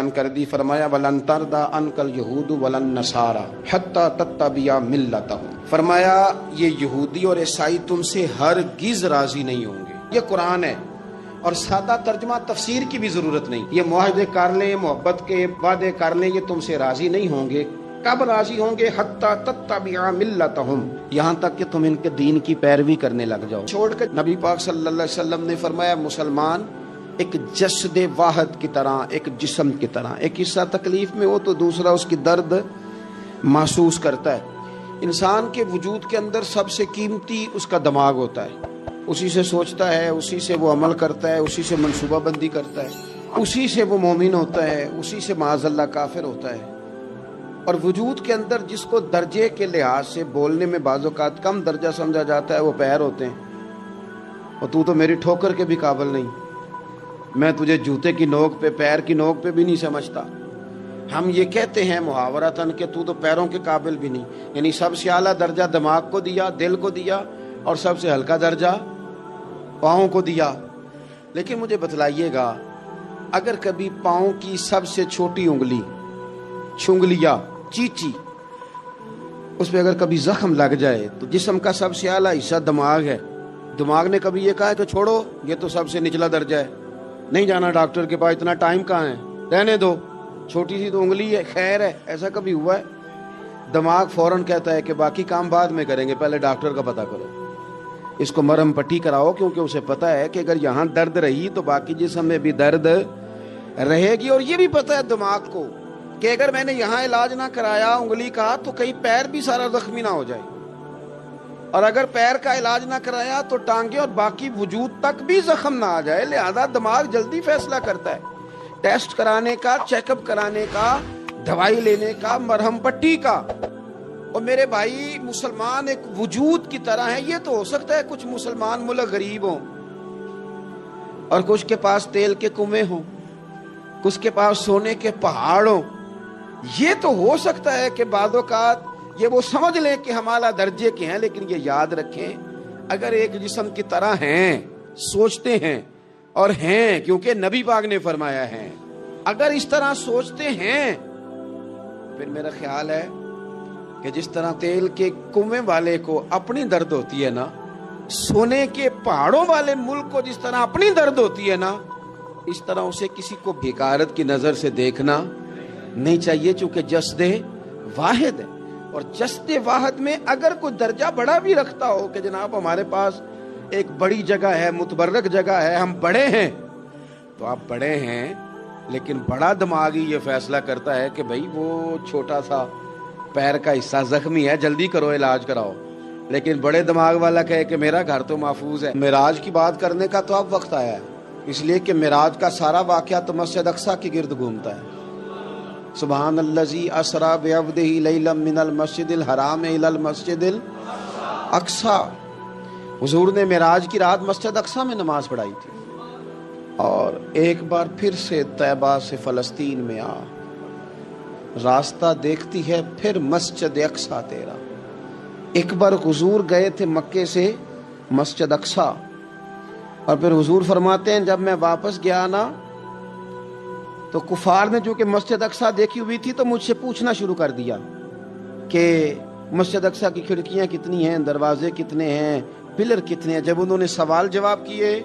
بیان کر دی. فرمایا ولن ترضى عنك اليهود ولا النصارى حتى تتبع ملتهم. فرمایا یہ یہودی اور عیسائی تم سے ہرگز راضی نہیں ہوں گے. یہ قرآن ہے اور سادہ ترجمہ تفسیر کی بھی ضرورت نہیں. یہ معاہدے کر لیں, محبت کے وعدے کر لیں, یہ تم سے راضی نہیں ہوں گے. کب راضی ہوں گے؟ حتی تتبع ملتہم, یہاں تک کہ تم ان کے دین کی پیروی کرنے لگ جاؤ. چھوڑ کر نبی پاک صلی اللہ علیہ وسلم نے فرمایا مسلمان ایک جسد واحد کی طرح, ایک جسم کی طرح, ایک حصہ تکلیف میں ہو تو دوسرا اس کی درد محسوس کرتا ہے. انسان کے وجود کے اندر سب سے قیمتی اس کا دماغ ہوتا ہے. اسی سے سوچتا ہے, اسی سے وہ عمل کرتا ہے, اسی سے منصوبہ بندی کرتا ہے, اسی سے وہ مومن ہوتا ہے, اسی سے معاذ اللہ کافر ہوتا ہے. اور وجود کے اندر جس کو درجے کے لحاظ سے بولنے میں بعض اوقات کم درجہ سمجھا جاتا ہے وہ پیر ہوتے ہیں. اور تو میری ٹھوکر کے بھی قابل نہیں, میں تجھے جوتے کی نوک پہ, پیر کی نوک پہ بھی نہیں سمجھتا. ہم یہ کہتے ہیں محاورتاً کہ تو پیروں کے قابل بھی نہیں. یعنی سب سے اعلیٰ درجہ دماغ کو دیا, دل کو دیا, اور سب سے ہلکا درجہ پاؤں کو دیا. لیکن مجھے بتلائیے گا, اگر کبھی پاؤں کی سب سے چھوٹی انگلی, چھنگلیا, چیچی, اس پہ اگر کبھی زخم لگ جائے تو جسم کا سب سے اعلیٰ حصہ دماغ ہے. دماغ نے کبھی یہ کہا ہے کہ چھوڑو یہ تو سب سے نچلا درجہ ہے, نہیں جانا ڈاکٹر کے پاس, اتنا ٹائم کہاں ہے, رہنے دو, چھوٹی سی تو انگلی ہے, خیر ہے. ایسا کبھی ہوا ہے؟ دماغ فوراً کہتا ہے کہ باقی کام بعد میں کریں گے, پہلے ڈاکٹر کا پتہ کرو, اس کو مرہم پٹی کراؤ, کیونکہ اسے پتہ ہے کہ اگر یہاں درد رہی تو باقی جسم میں بھی درد رہے گی. اور یہ بھی پتہ ہے دماغ کو کہ اگر میں نے یہاں علاج نہ کرایا انگلی کا تو کہیں پیر بھی سارا زخمی نہ ہو جائے, اور اگر پیر کا علاج نہ کرایا تو ٹانگیں اور باقی وجود تک بھی زخم نہ آ جائے. لہذا دماغ جلدی فیصلہ کرتا ہے, ٹیسٹ کرانے کا, چیک اپ کرانے کا, دوائی لینے کا, مرہم پٹی کا. اور میرے بھائی مسلمان ایک وجود کی طرح ہے. یہ تو ہو سکتا ہے کچھ مسلمان ملک غریب ہوں اور کچھ کے پاس تیل کے کنویں ہوں, کچھ کے پاس سونے کے پہاڑ ہوں. یہ تو ہو سکتا ہے کہ بعض اوقات یہ وہ سمجھ لیں کہ ہم اعلیٰ درجے کے ہیں, لیکن یہ یاد رکھیں اگر ایک جسم کی طرح ہیں, سوچتے ہیں اور ہیں, کیونکہ نبی پاک نے فرمایا ہے, اگر اس طرح سوچتے ہیں پھر میرا خیال ہے کہ جس طرح تیل کے کنویں والے کو اپنی درد ہوتی ہے نا, سونے کے پہاڑوں والے ملک کو جس طرح اپنی درد ہوتی ہے نا, اس طرح اسے کسی کو بھیکارت کی نظر سے دیکھنا نہیں چاہیے, چونکہ جسد واحد ہے. اور جسد واحد میں اگر کوئی درجہ بڑا بھی رکھتا ہو کہ جناب ہمارے پاس ایک بڑی جگہ ہے, متبرک جگہ ہے, ہم بڑے ہیں, تو آپ بڑے ہیں, لیکن بڑا دماغ ہی یہ فیصلہ کرتا ہے کہ بھائی وہ چھوٹا سا پیر کا حصہ زخمی ہے, جلدی کرو علاج کراؤ. لیکن بڑے دماغ والا کہے کہ میرا گھر تو محفوظ ہے. معراج کی بات کرنے کا تو اب وقت آیا ہے, اس لیے کہ معراج کا سارا واقعہ تو مسجد اقصی کی گرد گھومتا ہے. سبحان الذی اسری بعبدہ لیلا من المسجد الحرام الی المسجد الاقصی. حضور نے معراج کی رات مسجد اقصی میں نماز پڑھائی تھی, اور ایک بار پھر سے طیبہ سے فلسطین میں آ, راستہ دیکھتی ہے پھر مسجد اقصی تیرا. ایک بار حضور گئے تھے مکے سے مسجد اقصی, اور پھر حضور فرماتے ہیں جب میں واپس گیا نا تو کفار نے جو کہ مسجد اقصی دیکھی ہوئی تھی تو مجھ سے پوچھنا شروع کر دیا کہ مسجد اقصی کی کھڑکیاں کتنی ہیں, دروازے کتنے ہیں, پلر کتنے ہیں. جب انہوں نے سوال جواب کیے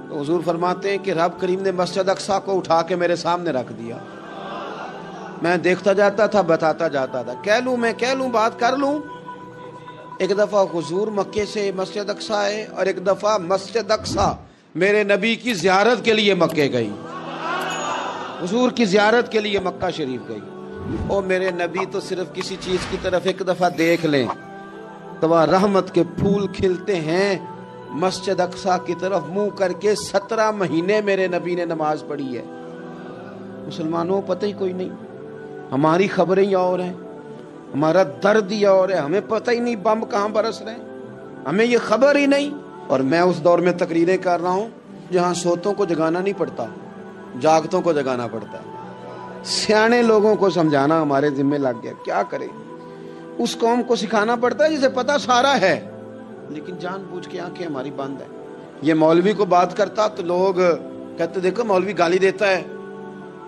تو حضور فرماتے ہیں کہ رب کریم نے مسجد اقصی کو اٹھا کے میرے سامنے رکھ دیا. میں دیکھتا جاتا تھا, بتاتا جاتا تھا, کہہ لوں بات کر لوں. ایک دفعہ حضور مکے سے مسجد اقصی آئے, اور ایک دفعہ مسجد اقصی میرے نبی کی زیارت کے لیے مکے گئی, حضور کی زیارت کے لیے مکہ شریف گئی. اور میرے نبی تو صرف کسی چیز کی طرف ایک دفعہ دیکھ لیں تو وہاں رحمت کے پھول کھلتے ہیں. مسجد اقصی کی طرف منہ کر کے 17 مہینے میرے نبی نے نماز پڑھی ہے. مسلمانوں پتہ ہی کوئی نہیں, ہماری خبریں ہی اور ہیں, ہمارا درد ہی اور ہے, ہمیں پتہ ہی نہیں بم کہاں برس رہے ہیں, ہمیں یہ خبر ہی نہیں. اور میں اس دور میں تقریریں کر رہا ہوں جہاں سوتوں کو جگانا نہیں پڑتا, جاگتوں کو جگانا پڑتا ہے. سیانے لوگوں کو سمجھانا ہمارے ذمہ لگ گیا. کیا کریں, اس قوم کو سکھانا پڑتا ہے جسے پتہ سارا ہے, لیکن جان بوجھ کے آنکھیں ہماری بند ہیں. یہ مولوی کو بات کرتا تو لوگ کہتے دیکھو مولوی گالی دیتا ہے,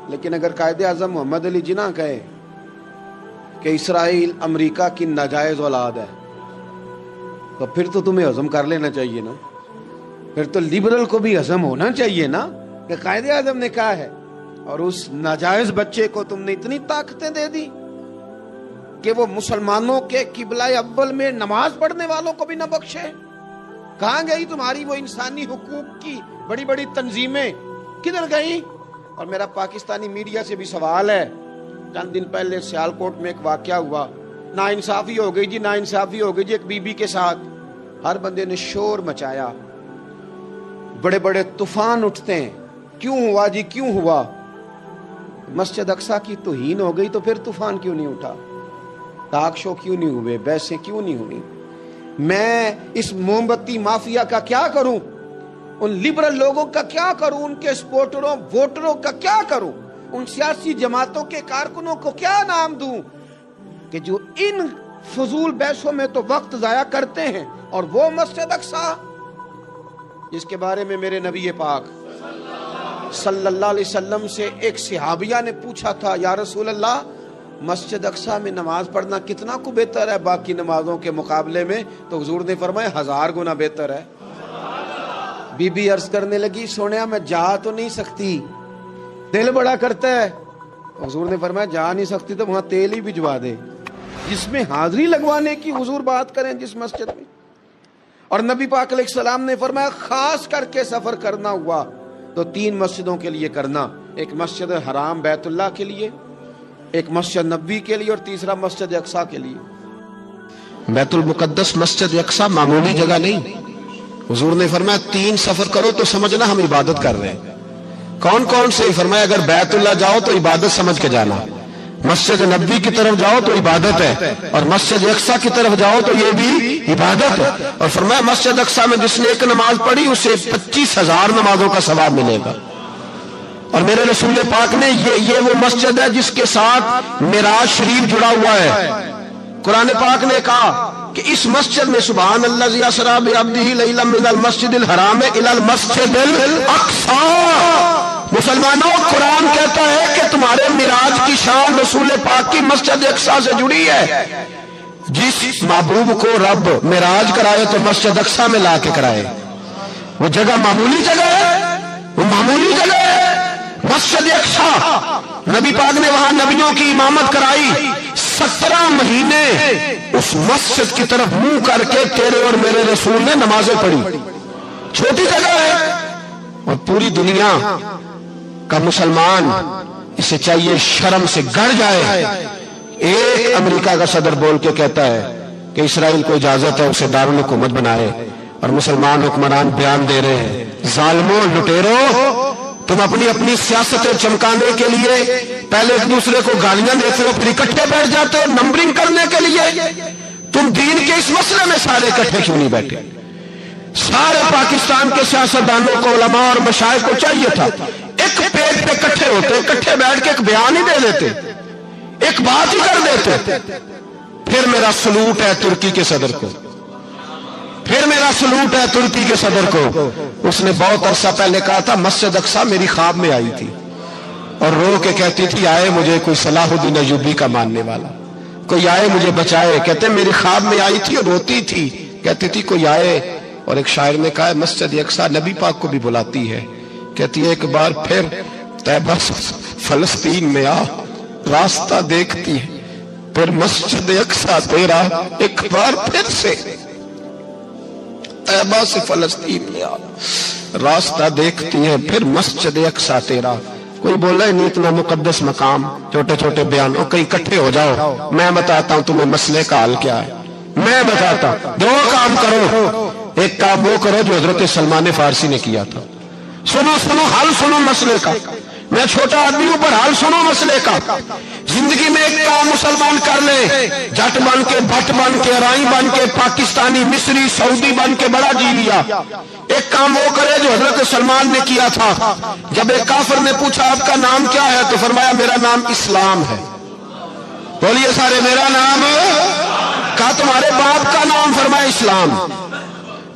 لیکن اگر قائد اعظم محمد علی جناح کہے کہ اسرائیل امریکہ کی ناجائز اولاد ہے تو پھر تو تمہیں ہضم کر لینا چاہیے نا. پھر تو لبرل کو بھی ہضم ہونا چاہیے نا کہ قائد اعظم نے کہا ہے اور اس ناجائز بچے کو تم نے اتنی طاقتیں دے دی کہ وہ مسلمانوں کے قبلہ اول میں نماز پڑھنے والوں کو بھی نہ بخشے. کہاں گئی تمہاری وہ انسانی حقوق کی بڑی بڑی تنظیمیں, کدھر گئی؟ اور میرا پاکستانی میڈیا سے بھی سوال ہے, چند دن پہلے سیالکوٹ میں ایک واقعہ ہوا, ناانصافی ہو گئی جی, ناانصافی ہو گئی جی ایک بی بی کے ساتھ. ہر بندے نے شور مچایا, بڑے بڑے طوفان اٹھتے ہیں, کیوں ہوا جی کیوں ہوا؟ مسجد اقصی کی توہین ہو گئی تو پھر طوفان کیوں نہیں اٹھا؟ ٹاک شو کیوں نہیں ہوئے؟ بحثیں کیوں نہیں ہوئی؟ میں اس موم بتی مافیا کا کیا کروں؟ ان لبرل لوگوں کا کیا کروں؟ ان کے سپورٹروں ووٹروں کا کیا کروں؟ ان سیاسی جماعتوں کے کارکنوں کو کیا نام دوں کہ جو ان فضول بحثوں میں تو وقت ضائع کرتے ہیں, اور وہ مسجد اقصی جس کے بارے میں میرے نبی پاک صلی اللہ علیہ وسلم سے ایک صحابیہ نے پوچھا تھا, یا رسول اللہ مسجد اقصی میں نماز پڑھنا کتنا کو بہتر ہے باقی نمازوں کے مقابلے میں؟ تو حضور نے فرمایا 1000 گنا بہتر ہے. بی بی عرض کرنے لگی, سونیا میں جا تو نہیں سکتی, دل بڑا کرتا ہے. حضور نے فرمایا جا نہیں سکتی تو وہاں تیل ہی بھجوا دے, جس میں حاضری لگوانے کی حضور بات کریں جس مسجد میں. اور نبی پاک علیہ السلام نے فرمایا خاص کر کے سفر کرنا ہوا تو 3 مسجدوں کے لیے کرنا, ایک مسجد حرام بیت اللہ کے لیے, ایک مسجد نبوی کے لیے, اور تیسرا مسجد اقصی کے لیے. بیت المقدس مسجد اقصی معمولی جگہ نہیں. حضور نے فرمایا 3 سفر کرو تو سمجھنا ہم عبادت کر رہے ہیں. کون کون سے؟ فرمایا اگر بیت اللہ جاؤ تو عبادت سمجھ کے جانا, مسجد نبوی کی طرف جاؤ تو عبادت ہے, اور مسجد اقصی کی طرف جاؤ تو یہ بھی عبادت ہے. اور فرمایا مسجد اقصی میں جس نے ایک نماز پڑھی اسے 25,000 نمازوں کا ثواب ملے گا. اور میرے رسول پاک نے یہ وہ مسجد ہے جس کے ساتھ معراج شریف جڑا ہوا ہے. قرآن پاک نے کہا کہ اس مسجد میں سبحان الذی اسری بعبدہ لیلا من المسجد الحرام الی المسجد الاقصی. مسلمانوں, قرآن کہتا ہے کہ تمہارے معراج کی شان رسول پاک کی مسجد اقصی سے جڑی ہے. جس محبوب کو رب معراج کرائے تو مسجد اقصی میں لا کے کرائے. وہ جگہ معمولی جگہ ہے, وہ معمولی جگہ ہے. مسجد اقصی نبی پاک نے وہاں نبیوں کی امامت کرائی. 17 مہینے اس مسجد کی طرف منہ کر کے تیرے اور میرے رسول نے نمازیں پڑھی. چھوٹی جگہ ہے, اور پوری دنیا کا مسلمان اسے چاہیے شرم سے گڑ جائے. ایک امریکہ کا صدر بول کے کہتا ہے کہ اسرائیل کو اجازت ہے اسے دارالحکومت بنائے, اور مسلمان حکمران بیان دے رہے ہیں ظالموں لٹیروں, تم اپنی سیاستیں چمکانے کے لیے پہلے ایک دوسرے کو گالیاں دیتے ہو, پھر اکٹھے بیٹھ جاتے ہو نمبرنگ کرنے کے لیے. تم دین کے اس مسئلے میں سارے اکٹھے کیوں نہیں بیٹھے؟ سارے پاکستان کے سیاستدانوں کو, علماء اور مشائخ کو چاہیے تھا ایک پیٹ پہ اکٹھے ہوتے, اکٹھے بیٹھ کے ایک بیان ہی دے دیتے, ایک بات ہی کر دیتے. پھر میرا سلوٹ ہے ترکی کے صدر کو, پھر میرا سلوٹ ہے ترکی کے صدر کو. اس نے بہت عرصہ پہلے کہا تھا مسجد اقصی میری خواب میں آئی تھی, اور رو کے کہتی تھی آئے مجھے کوئی صلاح الدین ایوبی کا ماننے والا, کوئی آئے مجھے بچائے. کہتے میری خواب میں آئی تھی اور روتی تھی, کہتی تھی کوئی آئے. اور ایک شاعر نے کہا مسجد اقصی نبی پاک کو بھی بلاتی ہے, کہتی ہے ایک بار پھر طیبہ فلسطین میں آ, راستہ دیکھتی ہے پھر مسجد اقصی تیرا, ایک بار پھر سے طیبہ سے فلسطین میں آ, راستہ دیکھتی ہے پھر مسجد اقصی تیرا. کوئی بولا ہے نہیں اتنا مقدس مقام, چھوٹے چھوٹے بیانوں کہیں اکٹھے ہو جاؤ, میں بتاتا ہوں تمہیں مسئلے کا حل کیا ہے. میں بتاتا ہوں 2 کام کرو. ایک کام وہ کرو جو حضرت سلمان فارسی نے کیا تھا, سنو حل سنو مسئلے کا. میں چھوٹا آدمی ہوں پر حل سنو مسئلے کا. زندگی میں ایک کام مسلمان کر لے, جٹ بن کے, بھٹ بن کے, ارائی بن کے, پاکستانی, مصری, سعودی بن کے بڑا جی لیا. ایک کام وہ کرے جو حضرت سلمان نے کیا تھا. جب ایک کافر نے پوچھا آپ کا نام کیا ہے تو فرمایا میرا نام اسلام ہے. بولیے سارے میرا نام. کہا تمہارے باپ کا نام؟ فرمایا اسلام.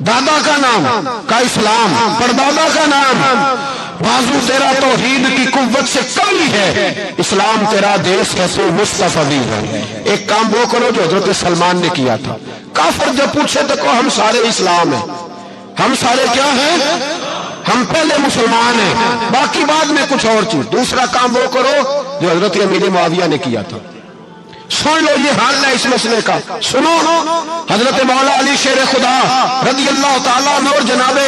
دادا کا نام؟ کا اسلام. پردادا کا نام؟ بازو تیرا توحید کی قوت سے کمی ہے، اسلام تیرا دیس ہے تو مصطفی ہے۔ ایک کام وہ کرو جو حضرت سلمان نے کیا تھا۔ کافر جب پوچھے تو کہو ہم سارے اسلام ہیں، ہم سارے کیا ہیں؟ ہم پہلے مسلمان ہیں، باقی بعد میں کچھ اور چیز۔ دوسرا کام وہ کرو جو حضرت امیر معاویہ نے کیا تھا۔ سن لو یہ حال ہے اس مسئلے کا، سنو۔ حضرت مولا علی شیر خدا رضی اللہ تعالیٰ عنہ اور جناب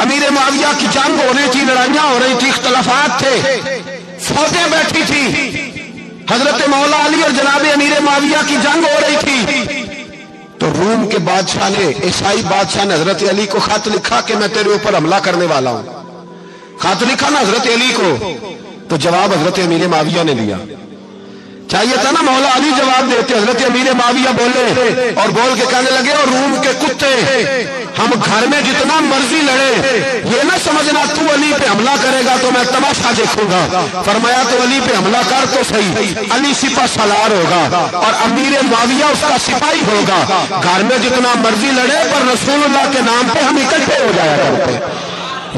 امیر معاویہ کی جنگ ہو رہی تھی، لڑائیاں ہو رہی تھی، اختلافات تھے، فوجیں بیٹھی تھی، حضرت مولا علی اور جناب امیر معاویہ کی جنگ ہو رہی تھی۔ تو روم کے بادشاہ نے، عیسائی بادشاہ نے حضرت علی کو خط لکھا کہ میں تیرے اوپر حملہ کرنے والا ہوں۔ خط لکھا نا حضرت علی کو، تو جواب حضرت امیر معاویہ نے دیا۔ چاہیے تھا نا مولا علی جواب دیتے، حضرت امیر معاویہ بولے اور بول کے کہنے لگے اور روم کے کتے ہم گھر میں جتنا مرضی لڑے، یہ نہ سمجھنا تو علی پہ حملہ کرے گا تو میں تماشا دیکھوں گا۔ فرمایا تو علی پہ حملہ کر تو صحیح، علی سپہ سالار ہوگا اور امیر معاویہ اس کا سپاہی ہوگا۔ گھر میں جتنا مرضی لڑے پر رسول اللہ کے نام پہ ہم اکٹھے ہو جایا کرتے،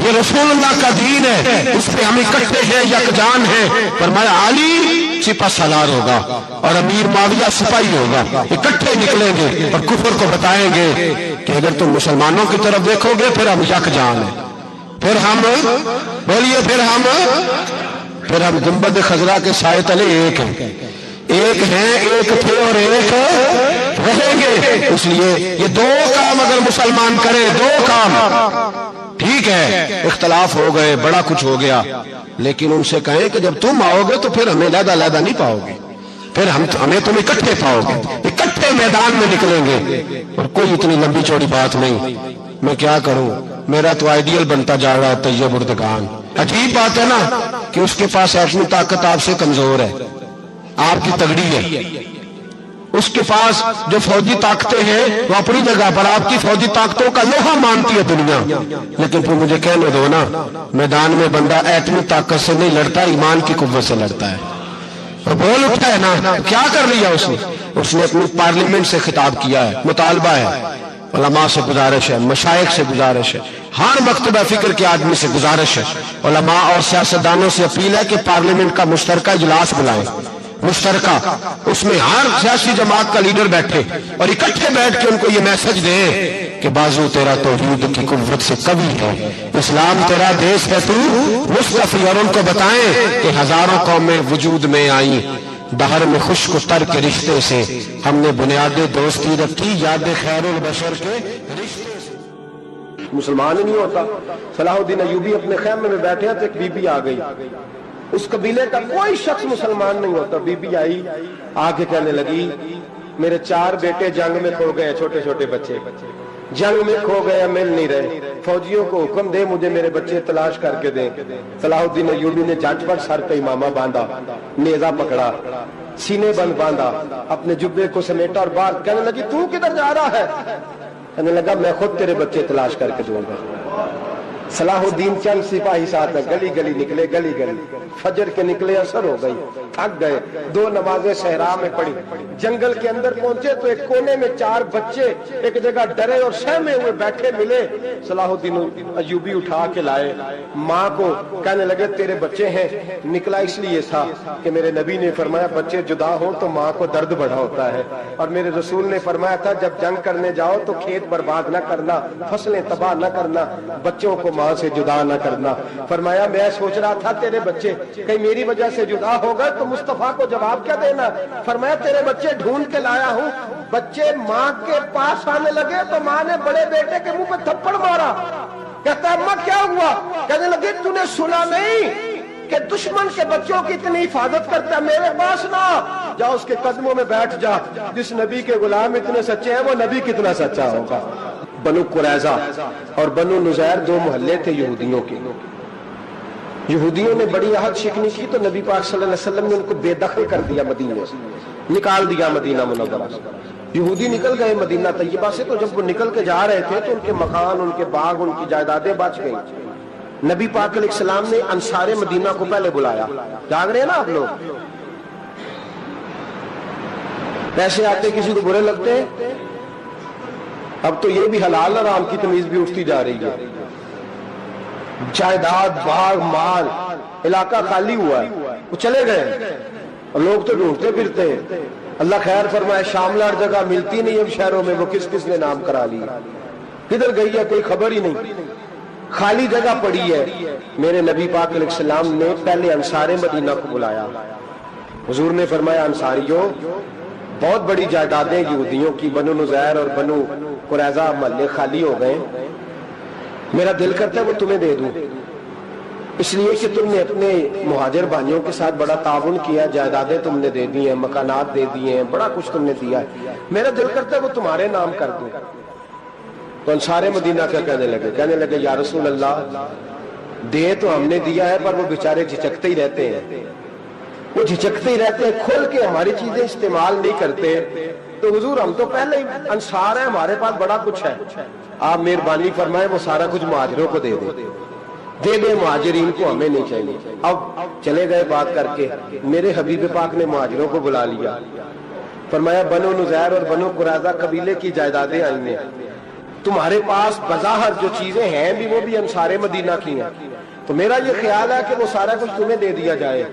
یہ رسول اللہ کا دین ہے، اس پہ ہم اکٹھے ہیں، یکجان ہیں۔ فرمایا علی سپہ سالار ہوگا اور امیر معاویہ سپاہی ہوگا، اکٹھے نکلیں گے اور کفر کو بتائیں گے کہ اگر تم مسلمانوں کی طرف دیکھو گے پھر ہم یکجان ہیں، پھر ہم بولیے پھر ہم گنبد خضرا کے سائے تلے ایک ہیں، ایک ہیں، ایک تھے اور ایک رہیں گے۔ اس لیے یہ دو کام اگر مسلمان کرے، دو کام، ٹھیک ہے اختلاف ہو گئے، بڑا کچھ ہو گیا، لیکن ان سے کہیں کہ جب تم آؤ گے تو پھر ہمیں علیحدہ علیحدہ نہیں پاؤ گے، پھر ہمیں تم اکٹھے پاؤ گے، اکٹھے میدان میں نکلیں گے۔ اور کوئی اتنی لمبی چوڑی بات نہیں، میں کیا کروں، میرا تو آئیڈیل بنتا جا رہا ہے طیب اردگان۔ عجیب بات ہے نا کہ اس کے پاس اپنی طاقت آپ سے کمزور ہے، آپ کی تگڑی ہے، اس کے پاس جو فوجی طاقتیں ہیں وہ اپنی جگہ پر، آپ کی فوجی طاقتوں کا لوہا مانتی ہے دنیا، لیکن پھر مجھے کہنے دو نا، میدان میں بندہ ایٹمی طاقت سے نہیں لڑتا، ایمان کی قوت سے لڑتا ہے۔ اور بول اٹھا ہے نا، کیا کر لیا اس نے اپنی پارلیمنٹ سے خطاب کیا ہے، مطالبہ ہے، علماء سے گزارش ہے، مشائخ سے گزارش ہے، ہر مکتبہ فکر کے آدمی سے گزارش ہے، علماء اور سیاستدانوں سے اپیل ہے کہ پارلیمنٹ کا مشترکہ اجلاس بلائیں، مشترکہ، اس میں ہر سیاسی جماعت کا لیڈر بیٹھے اور اکٹھے بیٹھ کے ان کو یہ میسج دے کہ بازو تیرا توحید کی قوت سے قوی ہے، اسلام تیرا دیس ہے تو مصطفی، اور ان کو بتائیں کہ ہزاروں قومیں وجود میں آئیں، دہر میں خشک و تر کے رشتے سے ہم نے بنیاد دوستی رکھی، یاد خیر البشر کے رشتے سے۔ مسلمان ہی نہیں ہوتا۔ صلاح الدین ایوبی اپنے خیمے میں بیٹھے ہیں تو ایک بی بی آ گئی، اس قبیلے کا کوئی شخص مسلمان نہیں ہوتا، بی بی آئی، آگے کہنے لگی میرے 4 بیٹے جنگ میں کھو گئے، چھوٹے چھوٹے بچے جنگ میں کھو گئے، مل نہیں رہے، فوجیوں کو حکم دے مجھے میرے بچے تلاش کر کے دیں۔ صلاح الدین ایوبی نے جھٹ پر سر پہ امامہ باندھا، نیزہ پکڑا، سینے بند باندھا، اپنے جبے کو سمیٹا اور باہر کہنے لگی تو کدھر جا رہا ہے؟ کہنے لگا میں خود تیرے بچے تلاش کر کے دوں گا۔ صلاح الدین چند سپاہی ساتھ گلی گلی نکلے، گلی گلی فجر کے نکلے، اثر ہو گئی، تھک گئے، 2 نمازیں صحرا میں پڑھی، جنگل کے اندر پہنچے تو ایک کونے میں 4 بچے ایک جگہ ڈرے اور سہمے ہوئے بیٹھے ملے، صلاح الدین ایوبی اٹھا کے لائے، ماں کو کہنے لگے تیرے بچے ہیں، نکلا اس لیے تھا کہ میرے نبی نے فرمایا بچے جدا ہوں تو ماں کو درد بڑا ہوتا ہے، اور میرے رسول نے فرمایا تھا جب جنگ کرنے جاؤ تو کھیت برباد نہ کرنا، فصلیں تباہ نہ کرنا، بچوں کو ماں سے جدا نہ کرنا۔ فرمایا میں سوچ رہا تھا تیرے بچے کہیں میری وجہ سے جدا ہو گئے تو مصطفیٰ کو جواب کیا دینا؟ فرمایا تیرے بچے ڈھونڈ کے لایا ہوں۔ بچے ماں کے پاس آنے لگے تو ماں نے بڑے بیٹے کے منہ پہ تھپڑ مارا، کہتا ہے اماں کیا ہوا؟ کہنے لگے تو نے سنا نہیں کہ دشمن کے بچوں کی اتنی حفاظت کرتا ہے، میرے پاس نہ جا، اس کے قدموں میں بیٹھ جا، جس نبی کے غلام اتنے سچے ہیں وہ نبی کتنا سچا ہوگا۔ بنو قریظہ اور بنو نذیر 2 محلے تھے یہودیوں کے، یہودیوں نے بڑی عہد شکنی کی تو نبی پاک صلی اللہ علیہ وسلم نے ان کو بے دخل کر دیا، مدینے سے نکال دیا، مدینہ منورہ سے۔ یہودی نکل گئے مدینہ طیبہ سے، تو جب وہ نکل کے جا رہے تھے تو ان کے مکان، ان کے باغ، ان کی جائیدادیں بچ گئیں۔ نبی پاک علیہ السلام نے انصار مدینہ کو پہلے بلایا، جاگ رہے ہیں نا آپ لوگ، پیسے آتے کسی کو برے لگتے، اب تو یہ بھی حلال حرام کی تمیز بھی اٹھتی جا رہی ہے۔ جائیداد باغ مال علاقہ خالی ہوا ہے، وہ چلے گئے اور لوگ تو ڈھونڈتے پھرتے ہیں۔ اللہ خیر فرمائے شاملہ ہر جگہ ملتی نہیں اب شہروں میں، وہ کس کس نے نام کرا لیا، کدھر گئی ہے کوئی خبر ہی نہیں، خالی جگہ پڑی ہے۔ میرے نبی پاک علیہ السلام نے پہلے انصار مدینہ کو بلایا، حضور نے فرمایا انصاریوں بہت بڑی جائیدادیں یہودیوں کی بنو نذیر اور بنو قریظہ محلے خالی ہو گئے، میرا دل کرتا ہے وہ تمہیں دے دوں، اس لیے کہ تم نے اپنے مہاجر بھائیوں کے ساتھ بڑا تعاون کیا، جائیدادیں تم نے دے دی ہیں، مکانات دے دیے ہیں، بڑا کچھ تم نے دیا ہے، میرا دل کرتا ہے وہ تمہارے نام کر دوں۔ تو انصار مدینہ کیا کہنے لگے یا رسول اللہ دے تو ہم نے دیا ہے پر وہ بیچارے جھچکتے ہی رہتے ہیں، وہ جھچکتے ہی رہتے ہیں، کھول کے ہماری چیزیں استعمال نہیں کرتے۔ تو حضور ہم تو پہلے ہی انصار ہیں، ہمارے پاس بڑا کچھ ہے، آپ مہربانی فرمائیں وہ سارا کچھ مہاجروں کو دے دے مہاجرین کو، ہمیں نہیں چاہیے۔ اب چلے گئے بات کر کے، میرے حبیب پاک نے مہاجروں کو بلا لیا، فرمایا بنو نذیر اور بنو قریظہ قبیلے کی جائیدادیں آئی ہیں، تمہارے پاس بظاہر جو چیزیں ہیں بھی وہ بھی انصار مدینہ کی ہیں، تو میرا یہ خیال ہے کہ وہ سارا کچھ تمہیں دے دیا جائے۔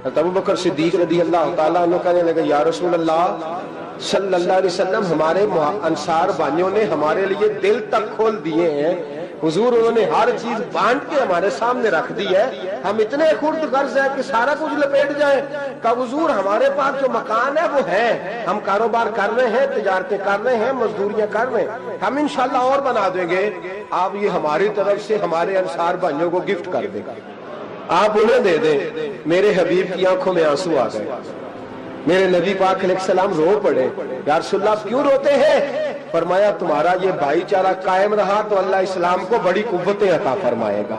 ابو بکر صدیق رضی اللہ تعالیٰ عنہ کہنے لگے یا رسول اللہ صلی اللہ علیہ وسلم ہمارے انصار بھائیوں نے ہمارے لیے دل تک کھول دیے ہیں، حضور انہوں نے ہر چیز بانٹ کے ہمارے سامنے رکھ دی ہے، ہم اتنے خرد غرض ہیں کہ سارا کچھ لپیٹ جائیں۔ کہ حضور ہمارے پاس جو مکان ہے وہ ہے، ہم کاروبار کر رہے ہیں، تجارتیں کر رہے ہیں، مزدوریاں کر رہے ہیں، ہم انشاءاللہ اور بنا دیں گے، آپ یہ ہماری طرف سے ہمارے انصار بھائیوں کو گفٹ کر دیں، آپ انہیں دے دیں۔ میرے حبیب کی آنکھوں میں آنسو آ گئے، میرے نبی پاک علیہ السلام رو پڑے، یا رسول اللہ کیوں روتے ہیں؟ فرمایا تمہارا یہ بھائی چارہ قائم رہا تو اللہ اسلام کو بڑی قوتیں عطا فرمائے گا،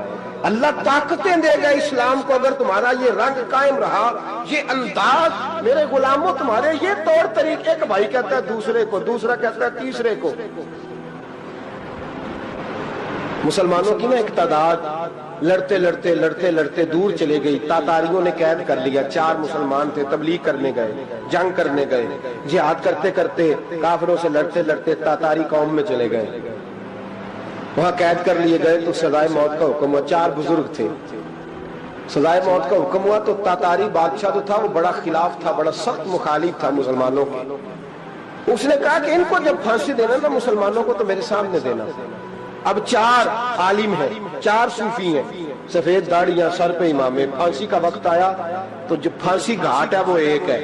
اللہ طاقتیں دے گا اسلام کو، اگر تمہارا یہ رنگ قائم رہا، یہ انداز، میرے غلاموں تمہارے یہ طور طریقے، ایک بھائی کہتا ہے دوسرے کو، دوسرا کہتا ہے تیسرے کو۔ مسلمانوں کی نا ایک تعداد لڑتے لڑتے دور چلے گئی، تاتاریوں نے قید کر لیا، 4 مسلمان تھے، تبلیغ کرنے گئے، جنگ کرنے گئے، جہاد کرتے کرتے کافروں سے لڑتے تاتاری قوم میں چلے گئے، وہاں قید کر لیے گئے تو سزائے موت کا حکم ہوا، 4 بزرگ تھے، سزائے موت کا حکم ہوا تو تاتاری بادشاہ جو تھا وہ بڑا خلاف تھا، بڑا سخت مخالف تھا مسلمانوں کے، اس نے کہا کہ ان کو جب پھانسی دینا نا مسلمانوں کو تو میرے سامنے دینا۔ اب 4 عالم ہیں، 4 صوفی ہیں، سفید داڑیاں، سر پہ امامے، پھانسی کا وقت آیا تو جو پھانسی گھاٹ ہے وہ ایک ہے،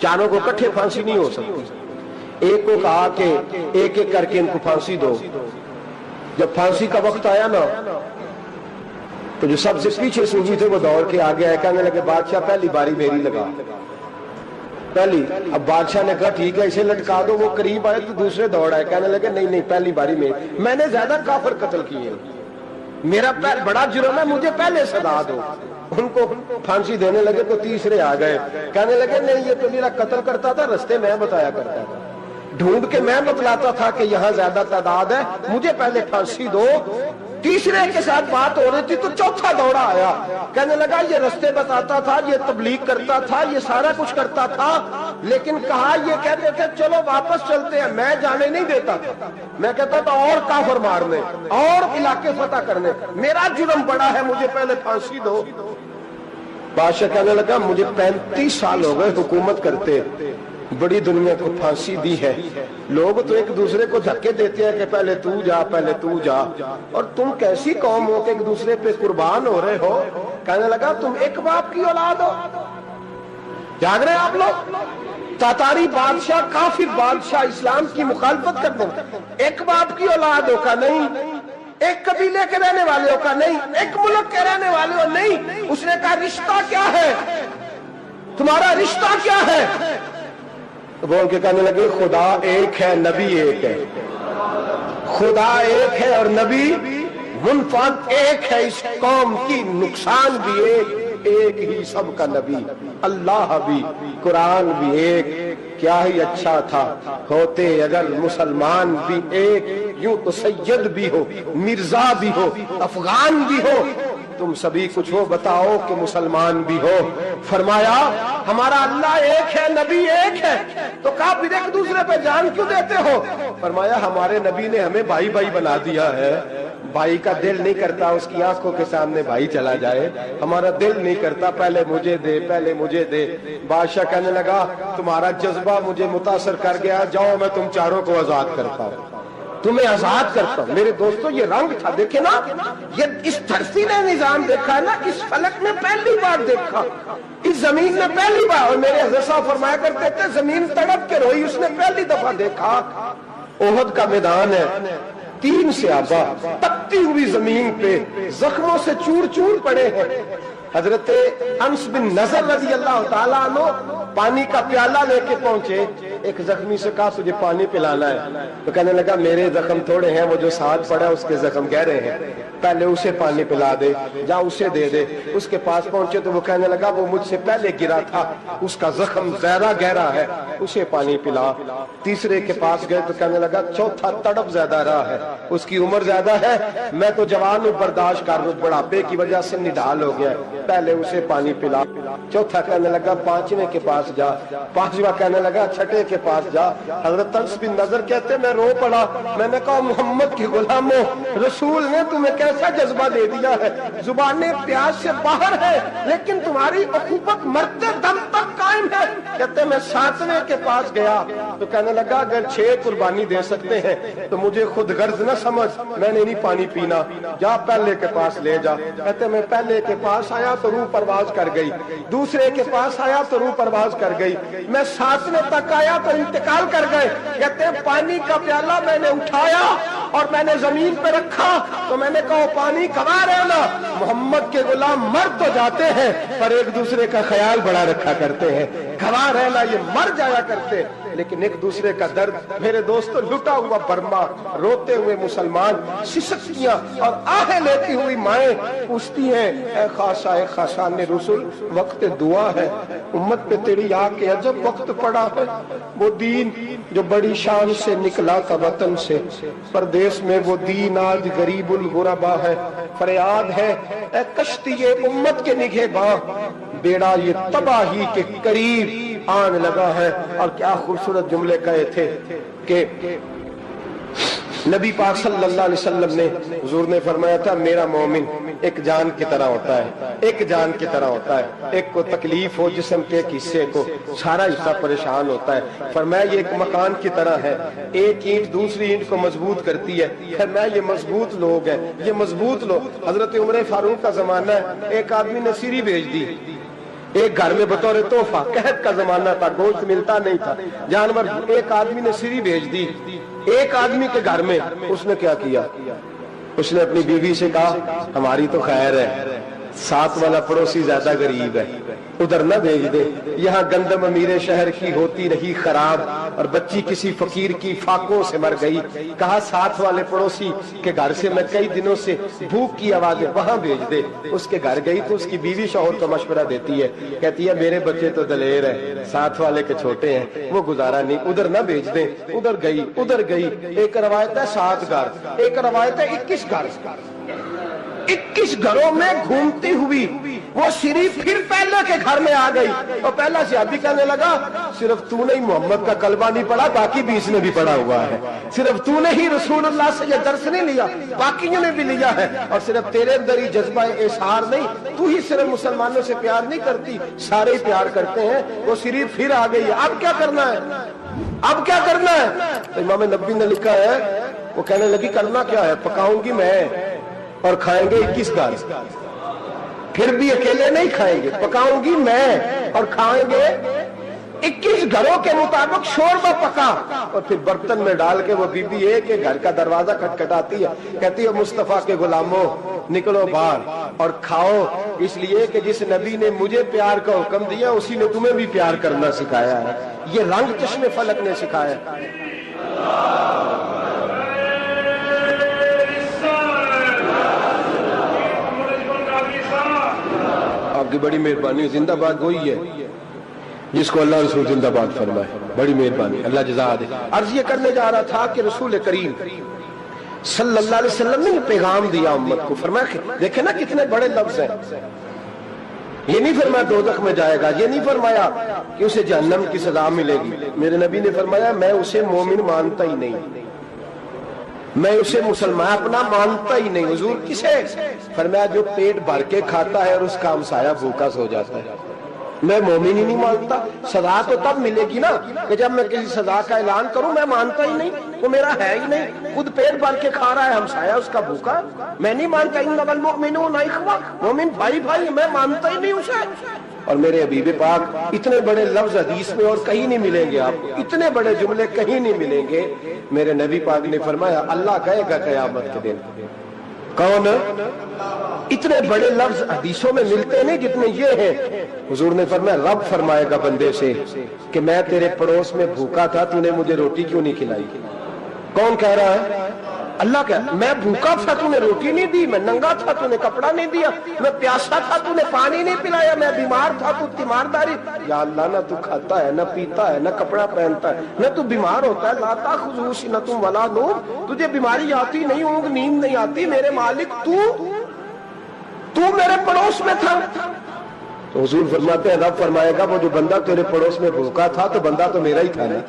چاروں کو کٹھے پھانسی نہیں ہو سکتی، ایک کو کہا کہ ایک ایک کر کے ان کو پھانسی دو۔ جب پھانسی کا وقت آیا نا تو جو سب سے پیچھے صوفی تھے وہ دوڑ کے آگے آئے، کہنے لگے بادشاہ پہلی باری میری لگا، پہلی۔ اب بادشاہ نے کہا ٹھیک ہے اسے لٹکا دو، وہ قریب آئے تو دوسرے دوڑ آئے، کہنے لگے نہیں پہلی باری میں نے زیادہ کافر قتل کیے، میرا بڑا جرم ہے، مجھے پہلے سزا دو۔ ان کو پھانسی دینے لگے تو تیسرے آ گئے، کہنے لگے نہیں یہ تو میرا قتل کرتا تھا، رستے میں بتایا کرتا تھا، ڈھونڈ کے میں بتلاتا تھا کہ یہاں زیادہ تعداد ہے، مجھے پہلے پھانسی دو۔ تیسرے کے ساتھ بات ہو رہی تھی تو چوتھا دوڑا آیا، کہنے لگا یہ رستے بتاتا تھا، یہ تبلیغ کرتا تھا، یہ سارا کچھ کرتا تھا، لیکن کہا یہ کہتے تھے چلو واپس چلتے ہیں، میں جانے نہیں دیتا تھا، میں کہتا تھا اور کافر مارنے اور علاقے فتح کرنے، میرا جرم بڑا ہے، مجھے پہلے پھانسی دو۔ بادشاہ کہنے لگا مجھے 35 سال ہو گئے حکومت کرتے، بڑی دنیا کو پھانسی دی ہے، لوگ تو ایک دوسرے کو دھکے دیتے ہیں کہ پہلے تو جا پہلے تو جا، اور تم کیسی قوم ہو کہ ایک دوسرے پہ قربان ہو رہے ہو؟ کہنے لگا تم ایک باپ کی اولاد ہو، جاگ رہے آپ لوگ؟ تاتاری بادشاہ، کافر بادشاہ، اسلام کی مخالفت کرتے ہیں، ایک باپ کی اولاد ہو کا نہیں، ایک قبیلے کے رہنے والے ہو کا نہیں، ایک ملک کے رہنے والے ہو نہیں۔ اس نے کہا رشتہ کیا ہے تمہارا، رشتہ کیا ہے؟ بول کے کہنے لگے خدا ایک ہے، نبی ایک ہے، خدا ایک ہے اور نبی منفرد ایک ہے، اس قوم کی نقصان بھی ایک ہی، سب کا نبی، اللہ بھی، قرآن بھی ایک، کیا ہی اچھا تھا ہوتے اگر مسلمان بھی ایک، یوں تو سید بھی ہو، مرزا بھی ہو، افغان بھی ہو، تم سبھی کچھ ہو، بتاؤ کہ مسلمان بھی ہو۔ فرمایا ہمارا اللہ ایک ہے، نبی ایک ہے، تو کہا پھر ایک دوسرے پہ جان کیوں دیتے ہو؟ فرمایا ہمارے نبی نے ہمیں بھائی بھائی بنا دیا ہے، بھائی کا دل نہیں کرتا اس کی آنکھوں کے سامنے بھائی چلا جائے، ہمارا دل نہیں کرتا پہلے مجھے دے پہلے مجھے دے۔ بادشاہ کہنے لگا تمہارا جذبہ مجھے متاثر کر گیا، جاؤ میں تم چاروں کو آزاد کرتا ہوں، تمہیں آزاد کرتا ہوں۔ میرے دوستو یہ رنگ تھا، دیکھیں نا، یہ اس دھرتی نے نظام دیکھا ہے نا، اس فلک میں پہلی بار دیکھا، اس زمین میں پہلی بار۔ اور میرے حضرت صاحب فرمایا کرتے تھے زمین تڑپ کے روئی، اس نے پہلی دفعہ دیکھا۔ احد کا میدان ہے، 3 صحابہ تپتی ہوئی زمین پہ زخموں سے چور چور پڑے ہیں۔ حضرت انس بن نضر رضی اللہ تعالیٰ عنہ پانی کا پیالہ لے کے پہنچے، ایک زخمی سے کہا تجھے پانی پلانا ہے، تو کہنے لگا میرے زخم تھوڑے ہیں، وہ جو ساتھ پڑا اس کے زخم گہرے ہیں، پہلے اسے پانی پلا دے، جا اسے دے دے۔ اس کے پاس پہنچے تو وہ کہنے لگا وہ مجھ سے پہلے گرا تھا، اس کا زخم زیادہ گہرا ہے، اسے پانی پلا۔ تیسرے کے پاس گئے تو کہنے لگا چوتھا تڑپ زیادہ رہا ہے، اس کی عمر زیادہ ہے، میں تو جوان ہوں برداشت کر لوں، بڑھاپے کی وجہ سے نڈھال ہو گیا ہے، پہلے اسے پانی پلا۔ چوتھا کہنے لگا 5ویں کے پاس جا، 5واں کہنے لگا 6 کے پاس جا۔ حضرت انس بن نضر کہتے میں رو پڑا، میں نے کہا محمد کے غلاموں، رسول نے تمہیں کیسا جذبہ دے دیا ہے، زبانیں پیاس سے باہر ہے لیکن تمہاری اخوت مرتے دم تک قائم ہے۔ کہتے میں 7ویں کے پاس گیا تو کہنے لگا اگر 6 قربانی دے سکتے ہیں تو مجھے خود غرض نہ سمجھ، میں نے نہیں پانی پینا، جا پہلے کے پاس لے جا۔ کہتے میں پہلے کے پاس آیا تو روح پرواز کر گئی، دوسرے کے پاس آیا تو روح پرواز کر گئی، میں 7ویں تک آیا تو انتقال کر گئے۔ کہتے ہیں پانی کا پیالہ میں نے اٹھایا اور میں نے زمین پہ رکھا تو میں نے کہا پانی کھوا رہنا، محمد کے غلام مر تو جاتے ہیں پر ایک دوسرے کا خیال بڑا رکھا کرتے ہیں، کھوا رہنا یہ مر جایا کرتے لیکن ایک دوسرے کا درد۔ میرے دوستو لٹا ہوا برما، روتے ہوئے مسلمان، سسکیاں اور آہیں لیتی ہوئی مائیں پوچھتی ہیں اے خاصا اے خاصان رسول وقت دعا ہے، امت پہ تیری آ کے عجب وقت پڑا ہے، وہ دین جو بڑی شان سے نکلا تھا وطن سے، پردیس میں وہ دین آج غریب الغربا ہے، فریاد ہے اے کشتی امت کے نگہباں، بیڑا یہ تباہی کے قریب آن لگا ہے۔ اور کیا خوبصورت جملے کہے تھے کہ نبی پاک صلی اللہ علیہ وسلم نے، حضور نے فرمایا تھا میرا مومن ایک جان کی طرح ہوتا ہے، ایک جان کی طرح ہوتا ہے، ایک کو تکلیف ہو جسم کے ایک حصے کو سارا حصہ پریشان ہوتا ہے، فرمایا یہ ایک مکان کی طرح ہے، ایک اینٹ دوسری اینٹ کو مضبوط کرتی ہے، فرمایا یہ مضبوط لوگ ہیں، یہ مضبوط لوگ۔ حضرت عمر فاروق کا زمانہ ہے، ایک آدمی نے سیری بھیج دی ایک گھر میں بطور تحفہ، قحط کا زمانہ تھا، گوشت ملتا نہیں تھا، جانور، ایک آدمی نے سیری بھیج دی ایک آدمی کے گھر میں۔ اس نے کیا کیا، اس نے اپنی بیوی سے کہا ہماری تو خیر ہے، ساتھ والا پڑوسی زیادہ غریب ہے، ادھر نہ بھیج دے، یہاں گندم امیر شہر کی ہوتی رہی خراب اور بچی کسی فقیر کی فاقوں سے مر گئی، کہا ساتھ والے پڑوسی کے گھر سے میں کئی دنوں سے بھوک کی آوازیں وہاں بھیج دے۔ اس کے گھر گئی تو اس کی بیوی شوہر کو مشورہ دیتی ہے، کہتی ہے میرے بچے تو دلیر ہیں، ساتھ والے کے چھوٹے ہیں، وہ گزارا نہیں، ادھر نہ بھیج دیں۔ ادھر گئی، ایک روایت ہے 7 گھر، ایک روایت ہے 21 گھر، 21 گھروں میں گھومتی ہوئی وہ سری پھر پہلے کے گھر میں آ گئی، اور پہلا صحابی کہنے لگا صرف تو نہیں محمد کا کلمہ نہیں پڑھا، باقی بھی اس نے بھی پڑھا ہوا ہے، صرف تو نے ہی رسول اللہ سے یہ درس نہیں لیا، باقیوں نے بھی لیا ہے، اور صرف تیرے اندر ہی جذبہ اظہار نہیں، تو ہی صرف مسلمانوں سے پیار نہیں کرتی، سارے ہی پیار کرتے ہیں۔ وہ سری پھر آ گئی ہے، اب کیا کرنا ہے، اب کیا کرنا ہے؟ امام نبی نے لکھا ہے، وہ کہنے لگی کرنا کیا ہے، پکاؤں گی میں اور کھائیں گے 21 گھر، پھر بھی اکیلے نہیں کھائیں گے، پکاؤں گی میں اور کھائیں گے 21 گھروں کے مطابق شوربہ پکا، اور پھر برتن میں ڈال کے وہ بی بی ایک گھر کا دروازہ کھٹکھٹاتی ہے، کہتی ہے مصطفیٰ کے غلاموں نکلو باہر اور کھاؤ، اس لیے کہ جس نبی نے مجھے پیار کا حکم دیا اسی نے تمہیں بھی پیار کرنا سکھایا ہے، یہ رنگ چشم فلک نے سکھایا ہے۔ آپ کی بڑی مہربانی، زندہ باد وہی ہے جس کو اللہ رسول زندہ باد فرمائے، بڑی مہربانی، اللہ جزا دے۔ عرض یہ کرنے جا رہا تھا کہ رسول کریم صلی اللہ علیہ وسلم نے پیغام دیا امت کو، فرمایا دیکھیں نا کتنے بڑے لفظ ہیں، یہ نہیں فرمایا دوزخ میں جائے گا، یہ نہیں فرمایا کہ اسے جہنم کی سزا ملے گی، میرے نبی نے فرمایا میں اسے مومن مانتا ہی نہیں، میں اسے مسلمان اپنا مانتا ہی نہیں. حضور کسے؟ فرمایا جو پیٹ بھر کے کھاتا ہے اور اس کا ہمسایہ بھوکا سو جاتا ہے. میں مومن ہی نہیں مانتا. سزا تو تب ملے گی نا کہ جب میں کسی سزا کا اعلان کروں. میں مانتا ہی نہیں, وہ میرا ہے ہی نہیں. خود پیٹ بھر کے کھا رہا ہے, ہمسایہ اس کا بھوکا. میں نہیں مانتا انما المؤمنون اخوہ, مومن بھائی بھائی. میں مانتا ہی نہیں اسے. اور میرے حبیب پاک اتنے بڑے لفظ حدیث میں اور کہیں نہیں ملیں گے آپ کو, اتنے بڑے جملے کہیں نہیں ملیں گے. میرے نبی پاک نے فرمایا اللہ کہے گا قیامت کے دن, کون؟ اتنے بڑے لفظ حدیثوں میں ملتے نہیں جتنے یہ ہیں. حضور نے فرمایا رب فرمائے گا بندے سے کہ میں تیرے پڑوس میں بھوکا تھا, تو نے مجھے روٹی کیوں نہیں کھلائی؟ کون کہہ رہا ہے؟ اللہ کہہ, میں بھوکا تھا تو نے روٹی نہیں دی, میں ننگا تھا تو نے کپڑا نہیں دیا, میں پیاسا تھا تو نے پانی نہیں پلایا, میں بیمار تھا تو تیمارداری. یا اللہ نہ تو کھاتا ہے, نہ پیتا ہے, نہ کپڑا پہنتا ہے, نہ تو بیمار ہوتا ہے. لا تاخذہ سنۃ ولا نوم, تجھے بیماری آتی نہیں, اونگ نیند نہیں آتی. میرے مالک تو میرے پڑوس میں تھا. تو حضور فرماتے ہیں رب فرمائے گا وہ جو بندہ تیرے پڑوس میں بھوکا تھا تو بندہ تو میرا ہی تھا نا.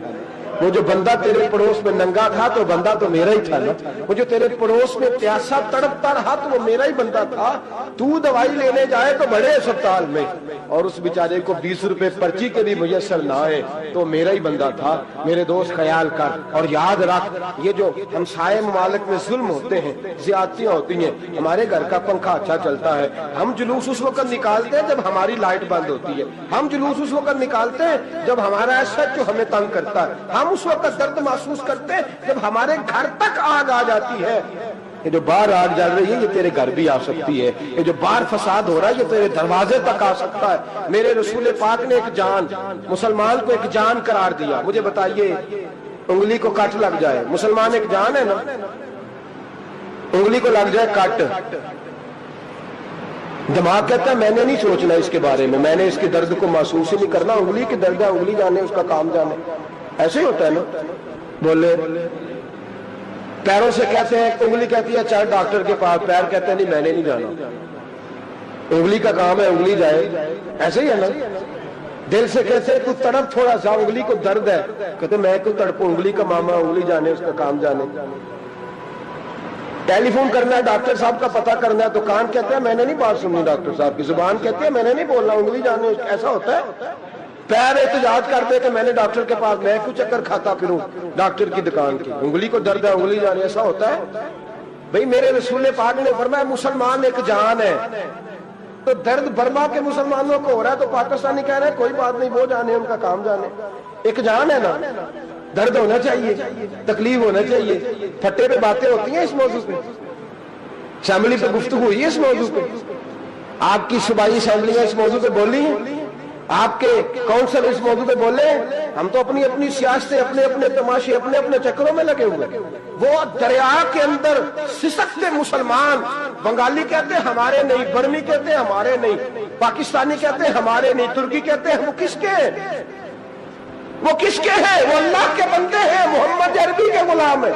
وہ جو بندہ تیرے پڑوس میں ننگا تھا تو بندہ تو میرا ہی تھا نا. وہ جو تیرے پڑوس میں پیاسا تڑپتا رہا تو وہ میرا ہی بندہ تھا. تو دوائی لینے جائے تو بڑے اسپتال میں اور اس بیچارے کو 20 روپے پرچی کے بھی میسر نہ آئے تو میرا ہی بندہ تھا. میرے دوست خیال کر اور یاد رکھ, یہ جو ہمسائے ممالک میں ظلم ہوتے ہیں, زیادتیاں ہوتی ہیں. ہمارے گھر کا پنکھا اچھا چلتا ہے, ہم جلوس اس وقت نکالتے ہیں جب ہماری لائٹ بند ہوتی ہے. ہم جلوس اس وقت نکالتے ہیں جب ہمارا ایسا جو ہمیں تنگ کرتا ہے. ہم اس وقت درد محسوس کرتے ہیں جب ہمارے گھر تک آگ آ جاتی ہے. یہ جو باہر آگ جل رہی ہے یہ تیرے گھر بھی آ سکتی ہے. یہ جو باہر فساد ہو رہا ہے یہ تیرے دروازے تک آ سکتا ہے. میرے رسول پاک نے ایک جان, مسلمان کو ایک جان قرار دیا. مجھے بتائیے انگلی کو کٹ لگ جائے, مسلمان ایک جان ہے نا, انگلی کو لگ جائے کٹ, دماغ کہتا ہے میں نے نہیں سوچنا اس کے بارے میں نے اس کے درد کو محسوس ہی نہیں کرنا. انگلی کی درد ہے, انگلی جانے, اس کا کام جانے. ایسے ہی ہوتا ہے نا. بولے پیروں سے کہتے ہیں, انگلی کہتی ہے چل ڈاکٹر کے پاس, پیر کہتے ہیں نہیں میں نے نہیں جانا, انگلی کا کام ہے انگلی جائے. ایسے ہی ہے نا. دل سے کہتے ہیں تو تڑپ تھوڑا سا, انگلی کو درد ہے, کہتے میں کو تڑپوں, انگلی کا ماما, انگلی جانے, اس کا کام جانے. ٹیلی فون کرنا ہے, ڈاکٹر صاحب کا پتہ کرنا ہے, تو کان کہتے ہیں میں نے نہیں بات سننی ڈاکٹر صاحب کی, زبان کہتے ہیں میں نے نہیں بولنا, انگلی جانے. ایسا ہوتا ہے. پیر احتجاج کرتے کہ میں نے ڈاکٹر کے پاس, میں کیوں چکر کھاتا پھروں ڈاکٹر کی دکان کی, انگلی کو درد ہے انگلی جانے. ایسا ہوتا ہے بھئی. میرے رسول پاک نے فرمایا مسلمان ایک جان ہے. تو درد برما کے مسلمانوں کو ہو رہا ہے تو پاکستانی کہہ رہے ہیں کوئی بات نہیں, وہ جانے, ان کا کام جانے. ایک جان ہے نا. درد ہونا چاہیے, تکلیف ہونا چاہیے. پھٹے پہ باتیں ہوتی ہیں اس موضوع پہ, اسمبلی پہ گفتگو ہوئی ہے اس موضوع پہ, آپ کی صوبائی اسمبلی میں اس موضوع پہ بولی ہے, آپ کے کونسل اس موضوع پہ بولے. ہم تو اپنی اپنی سیاستیں, اپنے اپنے تماشے, اپنے اپنے چکروں میں لگے ہوئے. وہ دریا کے اندر سسکتے مسلمان, بنگالی کہتے ہیں ہمارے نہیں, برمی کہتے ہیں ہمارے نہیں, پاکستانی کہتے ہیں ہمارے نہیں, ترکی کہتے ہیں وہ کس کے ہیں, وہ کس کے ہیں؟ وہ اللہ کے بندے ہیں, محمد عربی کے غلام ہیں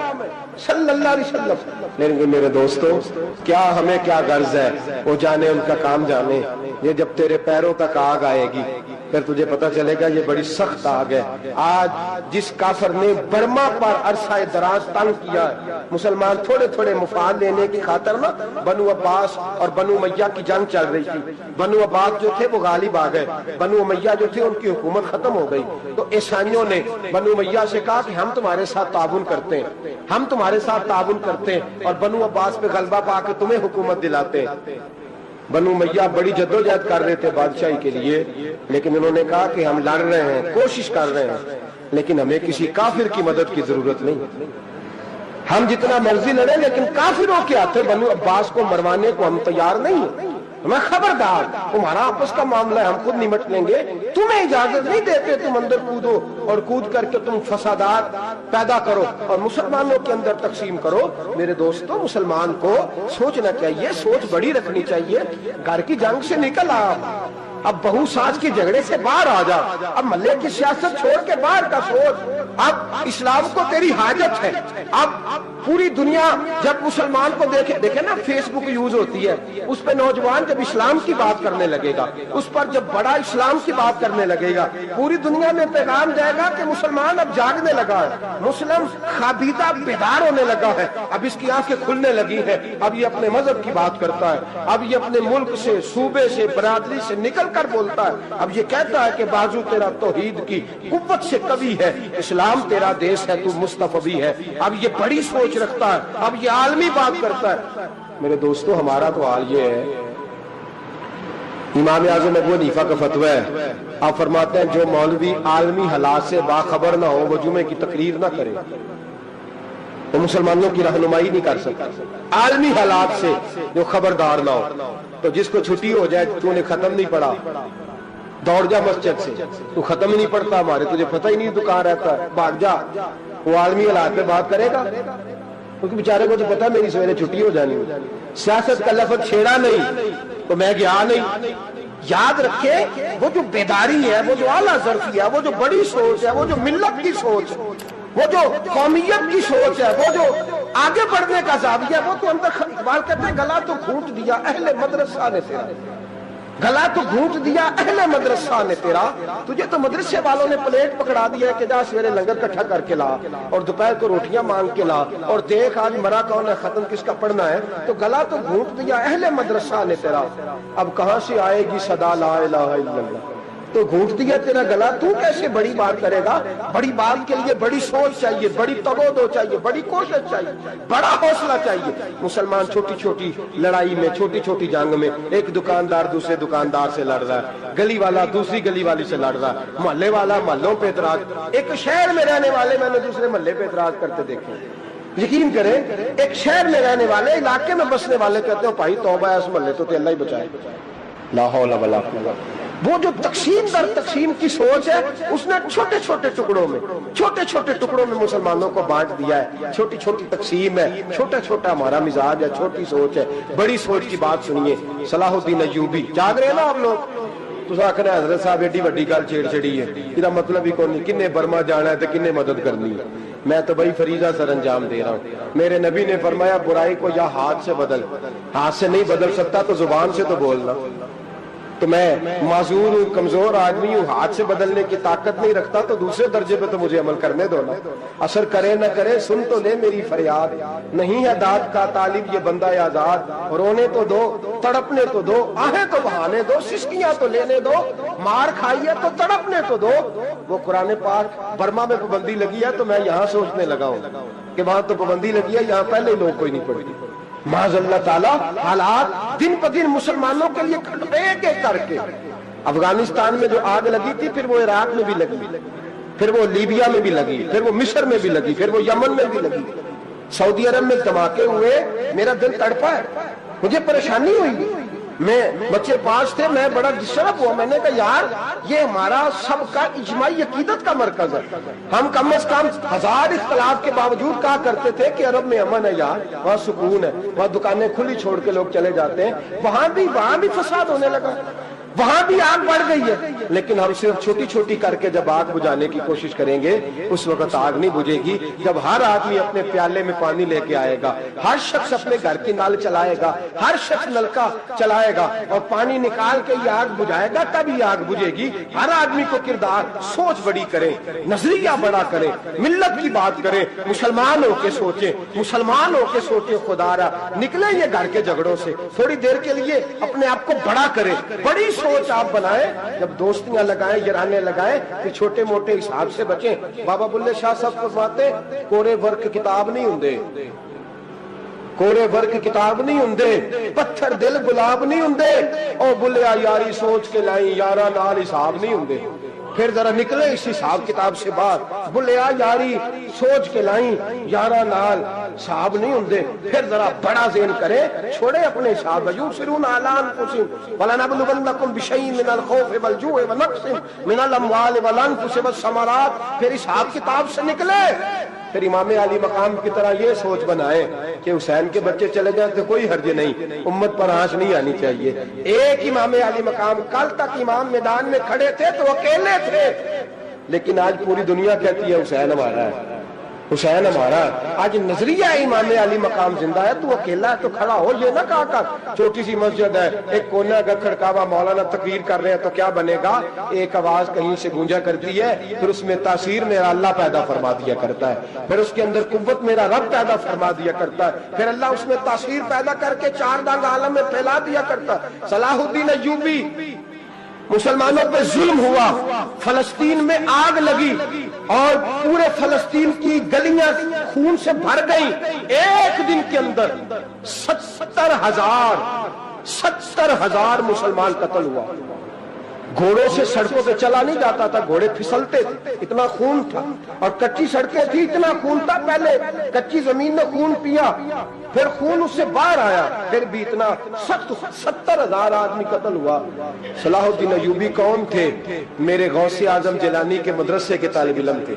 صلی اللہ علیہ وسلم. لیکن میرے دوستو کیا ہمیں کیا غرض ہے, وہ جانے, ان کا کام جانے. یہ جب تیرے پیروں تک آگ آئے گی پھر تجھے پتا چلے گا یہ بڑی سخت آگ ہے. آج جس کافر نے برما پر عرصہ دراز تنگ کیا ہے, مسلمان تھوڑے تھوڑے مفاد لینے کی خاطر نا, بنو عباس اور بنو امیہ کی جنگ چل رہی تھی. بنو عباس جو تھے وہ غالب آ گئے, بنو امیہ جو تھے ان کی حکومت ختم ہو گئی. تو عیسائیوں نے بنو امیہ سے کہا کہ ہم تمہارے ساتھ تعاون کرتے ہیں, ہم تمہارے ساتھ تعاون کرتے ہیں اور بنو عباس پہ غلبہ پا کے تمہیں حکومت دلاتے ہیں. بنو امیہ بڑی جدوجہد کر رہے تھے بادشاہی کے لیے, لیکن انہوں نے کہا کہ ہم لڑ رہے ہیں, کوشش کر رہے ہیں, لیکن ہمیں کسی کافر کی مدد کی ضرورت نہیں. ہم جتنا مرضی لڑیں لیکن کافروں کے ہاتھوں بنو عباس کو مروانے کو ہم تیار نہیں ہیں. میں خبردار, تمہارا آپس کا معاملہ ہے, ہم خود نمٹ لیں گے, تمہیں اجازت نہیں دیتے تم اندر کودو اور کود کر کے تم فسادات پیدا کرو اور مسلمانوں کے اندر تقسیم کرو. میرے دوستو مسلمان کو سوچنا چاہیے, سوچ بڑی رکھنی چاہیے. گھر کی جنگ سے نکل آ, اب بہو ساز کے جھگڑے سے باہر آ جا, اب ملے کی سیاست چھوڑ کے باہر کا سوچ. اب اسلام کو تیری حاجت ہے. اب پوری دنیا جب مسلمان کو دیکھے نا, فیس بک یوز ہوتی ہے, اس پہ نوجوان جب اسلام کی بات کرنے لگے گا, اس پر جب بڑا اسلام کی بات کرنے لگے گا, پوری دنیا میں پیغام جائے گا کہ مسلمان اب جاگنے لگا ہے, مسلم خابیدہ بیدار ہونے لگا ہے, اب اس کی آنکھیں کھلنے لگی ہیں, اب یہ اپنے مذہب کی بات کرتا ہے, اب یہ اپنے ملک سے, صوبے سے, برادری سے نکل کر بولتا ہے, اب یہ کہتا ہے کہ بازو تیرا توحید کی قوت سے قوی ہے, اسلام تیرا دیس ہے, تو مصطفی ہے. اب یہ بڑی سوچ رکھتا ہے, اب یہ عالمی بات کرتا ہے. میرے دوستو, ہمارا تو حال یہ ہے, امام اعظم ابو حنیفہ کا فتویٰ ہے, آپ فرماتے ہیں جو مولوی عالمی حالات سے باخبر نہ ہو, وہ جمعے کی تقریر نہ کرے, وہ مسلمانوں کی رہنمائی نہیں کر سکتا. عالمی حالات سے جو خبردار نہ ہو, تو جس کو چھٹی ہو جائے, تو نے ختم نہیں پڑھا, دوڑ جا مسجد سے, تو ختم نہیں پڑھتا ہمارے, تجھے پتہ ہی نہیں دکان رہتا ہے, بھاگ جا. وہ عالمی حالات پہ بات کرے گا, کیونکہ بیچارے کو تو پتا میری سویرے چھٹی ہو جانی. سیاست کا لفظ چھیڑا نہیں تو میں گیا نہیں. یاد رکھے, وہ جو بیداری ہے, وہ جو اعلیٰ ظرفی ہے, وہ جو بڑی سوچ ہے, وہ جو ملت کی سوچ ہے, وہ جو قومیت کی سوچ ہے, وہ جو آگے بڑھنے کا زاویہ ہے, وہ تو اندر. اقبال کہتے ہیں گلا تو گھونٹ دیا اہل مدرسہ نے تیرا, گلا تو گھونٹ دیا اہل مدرسہ نے تیرا, تجھے تو مدرسے والوں نے پلیٹ پکڑا دیا ہے کہ جا سویرے لنگر کٹھا کر کے لا, اور دوپہر کو روٹیاں مانگ کے لا, اور دیکھ آج مرا کون ہے, ختم کس کا پڑھنا ہے. تو گلا تو گھونٹ دیا اہل مدرسہ نے تیرا, اب کہاں سے آئے گی صدا لا الہ الا اللہ. تو گھونٹ دیا تیرا گلا, تو کیسے بڑی بات کرے گا. بڑی بات کے لیے بڑی سوچ چاہیے, بڑی تگودو چاہیے, بڑی کوشش چاہیے, بڑا حوصلہ چاہیے. مسلمان چھوٹی چھوٹی لڑائی میں, چھوٹی چھوٹی جنگ میں, ایک دکاندار دوسرے دکاندار سے لڑ رہا ہے, گلی والا دوسری گلی والی سے لڑ رہا ہے, محلے والا محلوں پہ اعتراض. ایک شہر میں رہنے والے میں نے دوسرے محلے پہ اعتراض کرتے دیکھے. یقین کریں, ایک شہر میں رہنے والے, علاقے میں بسنے والے کہتے ہیں بھائی توبہ ہے, اس محلے تو اللہ ہی بچائے. لا حول ولا قوت. وہ جو تقسیم در تقسیم کی سوچ ہے, اس نے چھوٹے چھوٹے ٹکڑوں میں مسلمانوں کو بانٹ دیا ہے. چھوٹی چھوٹی تقسیم ہے, چھوٹا چھوٹا ہمارا مزاج ہے, چھوٹی سوچ ہے. بڑی سوچ کی بات سنیے. صلاح الدین ایوبی, جاگ رہے نا آپ لوگ, تو آخر حضرت صاحب ایڈی وڈی گل چھیڑ چھڑی ہے, یہ مطلب ہی کون نہیں, کنے برما جانا ہے تو کنے مدد کرنی ہے. میں تو بھائی فریضہ سر انجام دے رہا ہوں. میرے نبی نے فرمایا برائی کو یا ہاتھ سے بدل, ہاتھ سے نہیں بدل سکتا تو زبان سے تو بولنا. تو میں معذور ہوں, کمزور آدمی ہوں, ہاتھ سے بدلنے کی طاقت نہیں رکھتا, تو دوسرے درجے پہ تو مجھے عمل کرنے دو نا. اثر کرے نہ کرے سن تو لے میری فریاد, نہیں ہے داد کا طالب یہ بندہ آزاد. رونے تو دو, تڑپنے تو دو, آہیں تو بہانے دو, سسکیاں تو لینے دو, مار کھائیے تو تڑپنے تو دو. وہ قرآن پاک برما میں پابندی لگی ہے, تو میں یہاں سوچنے لگا ہوں کہ وہاں تو پابندی لگی ہے, یہاں پہلے لوگ کوئی نہیں پڑھتی. معاذ اللہ تعالیٰ حالات دن پہ دن مسلمانوں کے لیے ایک ایک کر کے. افغانستان میں جو آگ لگی تھی, پھر وہ عراق میں بھی لگی, پھر وہ لیبیا میں بھی لگی, پھر وہ مصر میں بھی لگی, پھر وہ یمن میں بھی لگی, سعودی عرب میں دھماکے ہوئے. میرا دل تڑپا ہے, مجھے پریشانی ہوئی. میں بچے 5 تھے, میں بڑا ڈسٹرب ہوا. میں نے کہا یار یہ ہمارا سب کا اجماعی عقیدت کا مرکز ہے. ہم کم از کم 1000 اختلاف کے باوجود کہا کرتے تھے کہ عرب میں امن ہے یار, وہاں سکون ہے, وہاں دکانیں کھلی چھوڑ کے لوگ چلے جاتے ہیں. وہاں بھی فساد ہونے لگا, وہاں بھی آگ بڑھ گئی ہے. لیکن ہم صرف چھوٹی چھوٹی کر کے جب آگ بجھانے کی کوشش کریں گے, اس وقت آگ نہیں بجھے گی. جب ہر آدمی اپنے پیالے میں پانی لے کے آئے گا, ہر شخص اپنے گھر کی نل چلائے گا, ہر شخص نلکا چلائے گا اور پانی نکال کے یہ آگ بجھائے گا, تب یہ آگ بجھے گی. ہر آدمی کو کردار, سوچ بڑی کرے, نظریہ بڑا کرے, ملت کی بات کرے, مسلمان ہو کے سوچے, مسلمان ہو کے سوچے. خدا را نکلے یہ گھر کے جھگڑوں سے, تھوڑی دیر کے لیے اپنے آپ کو بڑا کرے, بڑی سوچ آپ بنائیں. جب دوستیاں لگائیں, یارانے لگائیں, کہ چھوٹے موٹے حساب سے بچیں. بابا بلے شاہ صاحب فرماتے کورے ورک کتاب نہیں ہوندے, کورے ورک کتاب نہیں ہوندے, پتھر دل گلاب نہیں ہوندے, او بلیا یاری سوچ کے لائیں, یارا نال حساب نہیں ہوندے. پھر ذرا نکلے اس حساب کتاب سے باہر, بلیا یاری سوچ کے لائیں, یارا نال حساب نہیں ہوندے. پھر ذرا بڑا ذہن کرے, چھوڑے اپنے حساب. یوسرون علی انفسہم ولنبلونکم بشیء من الخوف والجوع ونقص من الاموال والانفس والثمرات. پھر حساب کتاب سے نکلے, پھر امام علی مقام کی طرح یہ سوچ بنائے کہ حسین کے بچے چلے جائیں تو کوئی حرج نہیں، امت پر آنچ نہیں آنی چاہیے۔ ایک امام علی مقام، کل تک امام میدان میں کھڑے تھے تو اکیلے تھے، لیکن آج پوری دنیا کہتی ہے حسین ہمارا ہے، حسین ہمارا ہے۔ آج نظریہ امام علی مقام زندہ ہے، تو اکیلا ہے تو کھڑا ہو، یہ نہ کہا کر چھوٹی سی مسجد ہے، ایک کونا کا کھڑکاوا، مولانا تقریر کر رہے ہیں تو کیا بنے گا، ایک آواز کہیں سے گونجا کرتی ہے، پھر اس میں تاثیر میرا اللہ پیدا فرما دیا کرتا ہے، پھر اس کے اندر قوت میرا رب پیدا فرما دیا کرتا ہے، پھر اللہ اس میں تاثیر پیدا کر کے چار دانگ عالم میں پھیلا دیا کرتا ہے۔ صلاح الدین ایوبی، مسلمانوں پہ ظلم ہوا، فلسطین میں آگ لگی اور پورے فلسطین کی گلیاں خون سے بھر گئیں، ایک دن کے اندر 70,000 مسلمان قتل ہوا۔ گھوڑوں سے سڑکوں پہ چلا نہیں جاتا تھا، گھوڑے پھسلتے تھے، اتنا خون تھا، اور کچی سڑکیں تھی، اتنا خون تھا، پہلے کچی زمین نے خون پیا، پھر خون اس سے باہر آیا، پھر بھی اتنا 70,000 آدمی قتل ہوا۔ صلاح الدین ایوبی کون تھے؟ میرے غوث اعظم جیلانی کے مدرسے کے طالب علم تھے۔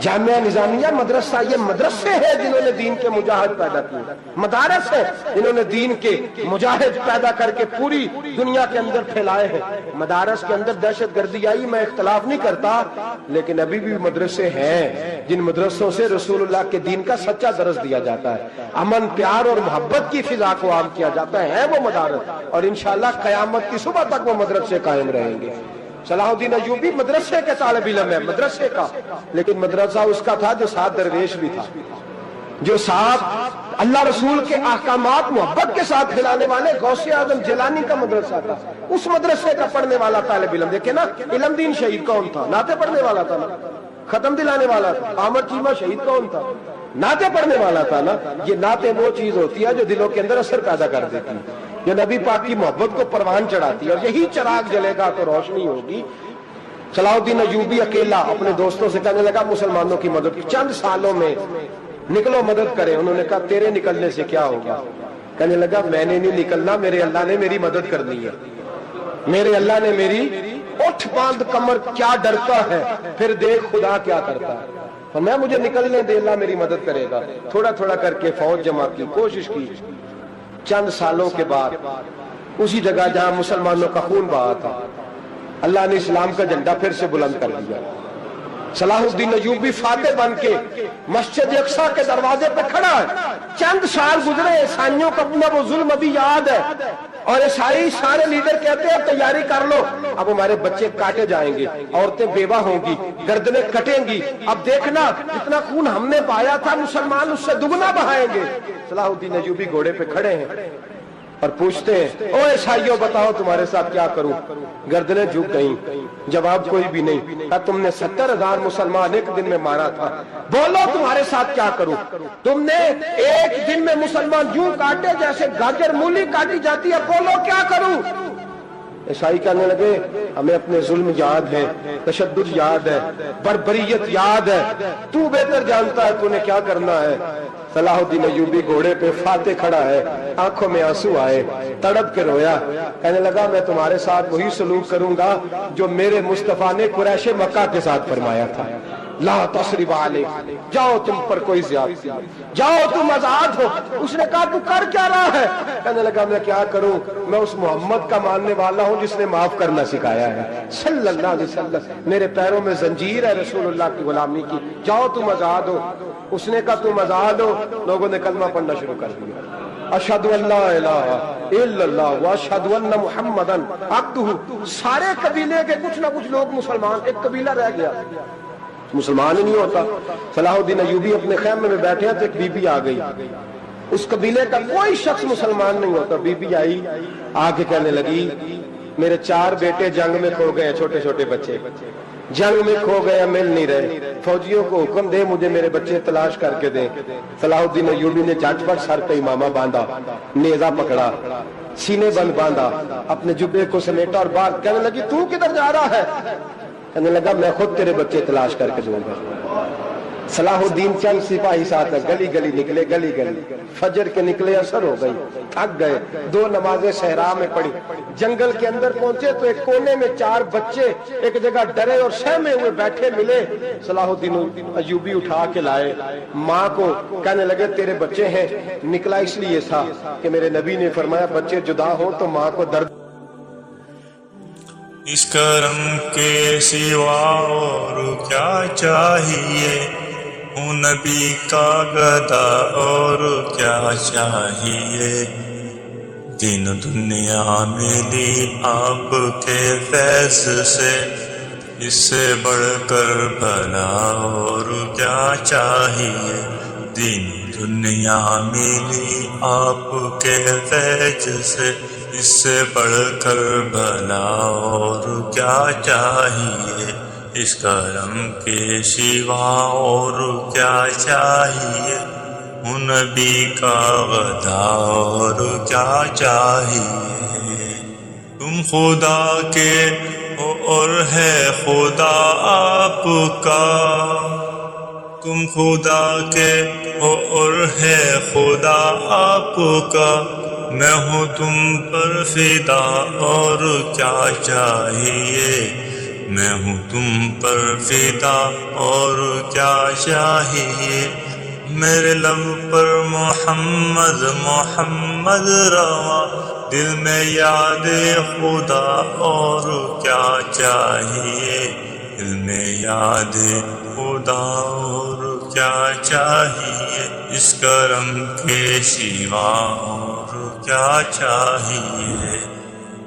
جامعہ نظامیہ مدرسہ، یہ مدرسے ہیں جنہوں نے دین کے مجاہد پیدا کیے، مدارس ہیں جنہوں نے دین کے مجاہد پیدا کر کے پوری دنیا کے اندر پھیلائے ہیں۔ مدارس کے اندر دہشت گردی آئی، میں اختلاف نہیں کرتا، لیکن ابھی بھی مدرسے ہیں جن مدرسوں سے رسول اللہ کے دین کا سچا درس دیا جاتا ہے، امن، پیار اور محبت کی فضا کو عام کیا جاتا ہے وہ مدارس، اور انشاءاللہ قیامت کی صبح تک وہ مدرسے قائم رہیں گے۔ صلاح الدین ایوبی مدرسے کے طالب علم ہے، مدرسے کا، لیکن مدرسہ اس کا تھا جو ساتھ درویش بھی تھا، جو ساتھ اللہ رسول کے احکامات محبت کے ساتھ کھلانے والے غوث اعظم جیلانی کا مدرسہ تھا، اس مدرسے کا پڑھنے والا طالب علم۔ دیکھیں نا، علم دین شہید کون تھا؟ نعتیں پڑھنے والا تھا نا، ختم دلانے والا تھا۔ احمد چیمہ شہید کون تھا؟ نعتیں پڑھنے والا تھا نا۔ یہ نعتیں وہ چیز ہوتی ہے جو دلوں کے اندر اثر پیدا کر دیتی ہے، جو نبی پاک کی محبت کو پروان چڑھاتی ہے، اور یہی چراغ جلے گا تو روشنی ہوگی۔ صلاح الدین ایوبی اکیلا اپنے دوستوں سے کہنے لگا مسلمانوں کی مدد، چند سالوں میں نکلو مدد کریں۔ انہوں نے کہا تیرے نکلنے سے کیا ہوگا؟ کہنے لگا میں نے نہیں نکلنا، میرے اللہ نے میری مدد کرنی ہے، میرے اللہ نے میری اٹھ باندھ کمر، کیا ڈرتا ہے پھر دیکھ خدا کیا کرتا ہے، اور میں مجھے نکلنے دے، اللہ میری مدد کرے گا۔ تھوڑا تھوڑا کر کے فوج جمع کی، کوشش کی۔ چند سالوں کے بعد اسی جگہ جہاں مسلمانوں کا خون بہا تھا، اللہ نے اسلام کا جھنڈا پھر سے بلند کر دیا۔ صلاح الدین ایوبی فاتح بن کے مسجد اقصی کے دروازے پہ کھڑا ہے۔ چند سال گزرے، عیسائیوں کا اپنا وہ ظلم ابھی یاد ہے، اور عیسائی سارے لیڈر کہتے ہیں تیاری کر لو، اب ہمارے بچے کاٹے جائیں گے، عورتیں بیوہ ہوں گی، گردنیں کٹیں گی، اب دیکھنا جتنا خون ہم نے بہایا تھا مسلمان اس سے دگنا بہائیں گے۔ صلاح الدین ایوبی گھوڑے پہ کھڑے ہیں اور پوچھتے ہیں او عیسائیوں بتاؤ تمہارے ساتھ کیا کروں؟ گردنیں جھک گئیں، جواب کوئی بھی نہیں۔ کہا تم نے 70,000 مسلمان ایک دن میں مارا تھا، بولو تمہارے ساتھ کیا کروں؟ تم نے ایک دن میں مسلمان یوں کاٹے جیسے گاجر مولی کاٹی جاتی ہے، بولو کیا کروں؟ عیسائی کہنے لگے ہمیں اپنے ظلم یاد ہے، تشدد یاد ہے، بربریت یاد ہے، تو بہتر جانتا ہے تو نے کیا کرنا ہے۔ صلاح الدین ایوبی گھوڑے پہ فاتح کھڑا ہے، آنکھوں میں آنسو آئے، تڑپ کے رویا، کہنے لگا میں تمہارے ساتھ وہی سلوک کروں گا جو میرے مصطفیٰ نے قریش مکہ کے ساتھ فرمایا تھا، لا تصریب علیک، جاؤ تم پر کوئی زیادتی، جاؤ تم آزاد ہو۔ اس نے کہا تو کر کیا رہا ہے؟ کہنے لگا میں کیا کروں، میں اس محمد کا ماننے والا ہوں جس نے معاف کرنا سکھایا ہے صلی اللہ علیہ وسلم، میرے پیروں میں زنجیر ہے رسول اللہ کی غلامی کی، جاؤ تم آزاد ہو۔ اس نے کہا تم آزاد ہو، لوگوں نے کلمہ پڑھنا شروع کر دیا، اشہد ان لا الہ الا اللہ واشہد ان محمدن عبدہ۔ سارے قبیلے کے کچھ نہ کچھ لوگ مسلمان، ایک قبیلہ رہ گیا مسلمان ہی نہیں ہوتا۔ صلاح الدین ایوبی اپنے خیمے میں بیٹھے ہیں تو ایک بی بی آ گئی، اس قبیلے کا کوئی شخص مسلمان نہیں ہوتا۔ بی بی آئی، آ کے کہنے لگی میرے 4 بیٹے جنگ میں کھو گئے، چھوٹے چھوٹے بچے جنگ میں کھو گئے، مل نہیں رہے، فوجیوں کو حکم دے مجھے میرے بچے تلاش کر کے دیں۔ صلاح الدین ایوبی نے جھٹ پٹ سر پہ امامہ باندھا، نیزہ پکڑا، سینے بند باندھا، اپنے جبے کو سمیٹا اور بات کہنے لگی تو کدھر جا رہا ہے؟ کہنے لگا میں خود تیرے بچے تلاش کر کے دوں گا۔ صلاح الدین چند سپاہی ساتھ گلی گلی نکلے، گلی گلی فجر کے نکلے اثر ہو گئی، تھک گئے، 2 نمازیں صحرا میں پڑھی، جنگل کے اندر پہنچے تو ایک کونے میں 4 بچے ایک جگہ ڈرے اور سہمے ہوئے بیٹھے ملے، صلاح الدین ایوبی اٹھا کے لائے، ماں کو کہنے لگے تیرے بچے ہیں، نکلا اس لیے تھا کہ میرے نبی نے فرمایا بچے جدا ہو تو ماں کو درد۔ اس کرم کے سوا اور کیا چاہیے، ہوں نبی کا گدا اور کیا چاہیے، دین دنیا ملی آپ کے فیض سے، اس سے بڑھ کر بھلا اور کیا چاہیے، دین دنیا ملی آپ کے فیض سے، اس سے بڑھ کر بھلا اور کیا چاہیے، اس کرم کے سوا اور کیا چاہیے، ہوں نبی کا غدا اور کیا چاہیے، تم خدا کے ہو اور ہے خدا آپ کا، تم خدا کے ہو اور ہے خدا آپ کا، میں ہوں تم پر فدا اور کیا چاہیے، میں ہوں تم پر فدا اور کیا چاہیے، میرے لب پر محمد محمد رواں، دل میں یاد خدا اور کیا چاہیے، دل میں یاد خدا اور کیا چاہیے، اس کرم کے سوا اور کیا چاہیے،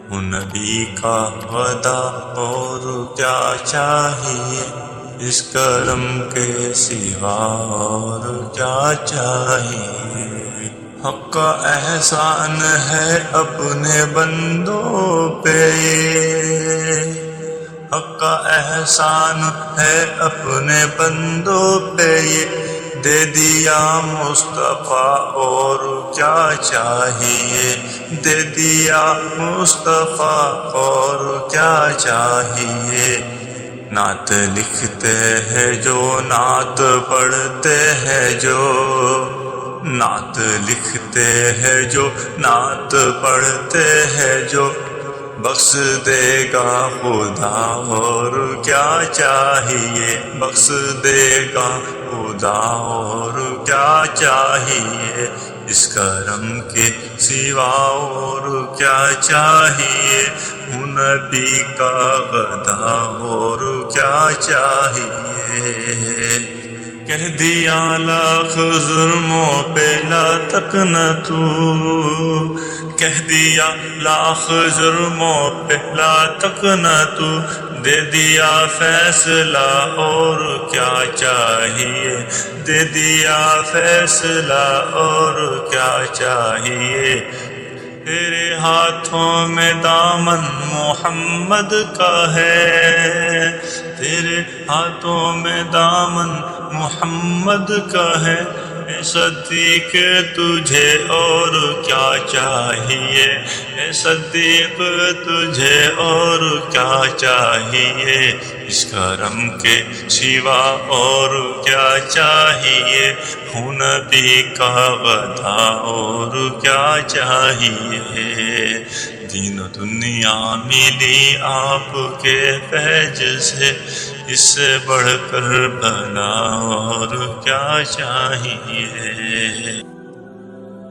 ہوں نبی کا وعدہ اور کیا چاہیے، اس کرم کے سوا اور کیا چاہیے، حق کا احسان ہے اپنے بندوں پہ، حق کا احسان ہے اپنے بندوں پہ، یہ دے دیا مصطفیٰ اور کیا چاہیے، دے دیا مصطفیٰ اور کیا چاہیے، نعت لکھتے ہیں جو نعت پڑھتے ہیں جو، نعت لکھتے ہیں جو نعت پڑھتے ہیں جو، بخش دے گا خدا اور کیا چاہیے، بخش دے گا خدا اور کیا چاہیے، اس کرم کے سوا اور کیا چاہیے، ہوں نبی کا غدا اور کیا چاہیے، کہہ دیا لاکھ ظلموں پہ لا تک نہ تو، کہہ دیا لاکھ ظلموں پہ لا تک نہ تو، دے دیا فیصلہ اور کیا چاہیے، دے دیا فیصلہ اور کیا چاہیے، تیرے ہاتھوں میں دامن محمد کا ہے، تیرے ہاتھوں میں دامن محمد کا ہے، اے صدیق تجھے اور کیا چاہیے، اے صدیق تجھے اور کیا چاہیے، اس کرم کے سوا اور کیا چاہیے، ہوں نبی کا غدا اور کیا چاہیے، دین و دنیا ملی آپ کے فیض سے، اس سے بڑھ کر بھلا اور کیا چاہیے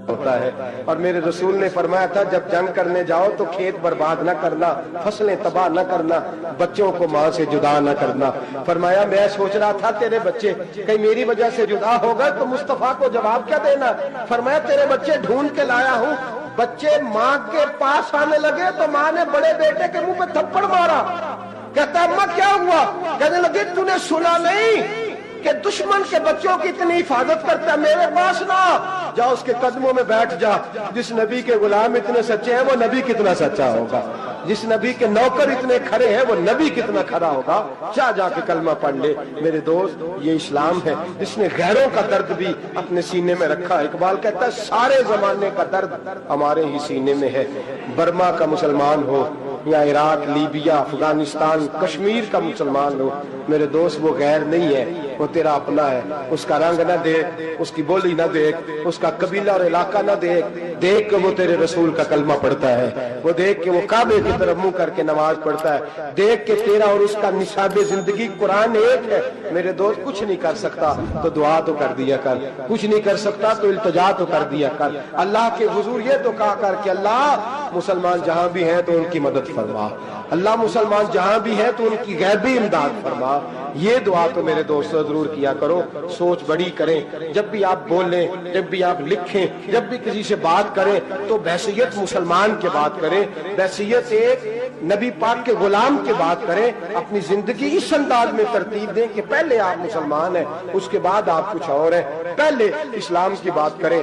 ہوتا ہے۔ اور میرے رسول نے فرمایا تھا جب جنگ کرنے جاؤ تو کھیت برباد نہ کرنا، فصلیں تباہ نہ کرنا، بچوں کو ماں سے جدا نہ کرنا۔ فرمایا میں سوچ رہا تھا تیرے بچے کہیں میری وجہ سے جدا ہو گئے تو مصطفیٰ کو جواب کیا دینا۔ فرمایا تیرے بچے ڈھونڈ کے لایا ہوں۔ بچے ماں کے پاس آنے لگے تو ماں نے بڑے بیٹے کے منہ پہ تھپڑ مارا۔ کہتا اماں کیا ہوا؟ کہنے لگے تو نے سنا نہیں کہ دشمن کے بچوں کی اتنی حفاظت کرتا ہے، میرے پاس نہ جا، اس کے قدموں میں بیٹھ جا۔ جس نبی کے غلام اتنے سچے ہیں وہ نبی کتنا سچا ہوگا، جس نبی کے نوکر اتنے کھڑے ہیں وہ نبی کتنا کھڑا ہوگا۔ جا کے کلمہ پڑھ لے میرے دوست، یہ اسلام ہے جس نے غیروں کا درد بھی اپنے سینے میں رکھا۔ اقبال کہتا ہے سارے زمانے کا درد ہمارے ہی سینے میں ہے، برما کا مسلمان ہو یا عراق، لیبیا، افغانستان، کشمیر کا مسلمان ہو، میرے دوست وہ غیر نہیں ہے، وہ تیرا اپنا ہے. اس کا رنگ نہ دیکھ، اس کی بولی نہ دیکھ، اس کا قبیلہ اور علاقہ نہ دیکھ. دیکھ کہ وہ تیرے رسول کا کلمہ پڑھتا ہے، وہ دیکھ کہ وہ کعبے کی طرف منہ کر کے نماز پڑھتا ہے. دیکھ کہ تیرا اور اس کا نصاب زندگی قرآن ایک ہے. میرے دوست کچھ نہیں کر سکتا تو دعا تو کر دیا کر، کچھ نہیں کر سکتا تو التجا تو کر دیا کر. اللہ کے حضور یہ تو کہا کر کہ اللہ مسلمان جہاں بھی ہیں تو ان کی مدد فرما، اللہ مسلمان جہاں بھی ہیں تو ان کی غیبی امداد فرما. یہ دعا تو میرے دوستوں ضرور کیا کرو. سوچ بڑی کریں، جب بھی آپ بولیں، جب بھی آپ لکھیں، جب بھی کسی سے بات کریں تو بحیثیت مسلمان کے بات کریں، بحیثیت ایک نبی پاک کے غلام کے بات کریں. اپنی زندگی اس انداز میں ترتیب دیں کہ پہلے آپ مسلمان ہیں، اس کے بعد آپ کچھ اور ہیں. پہلے اسلام کی بات کریں.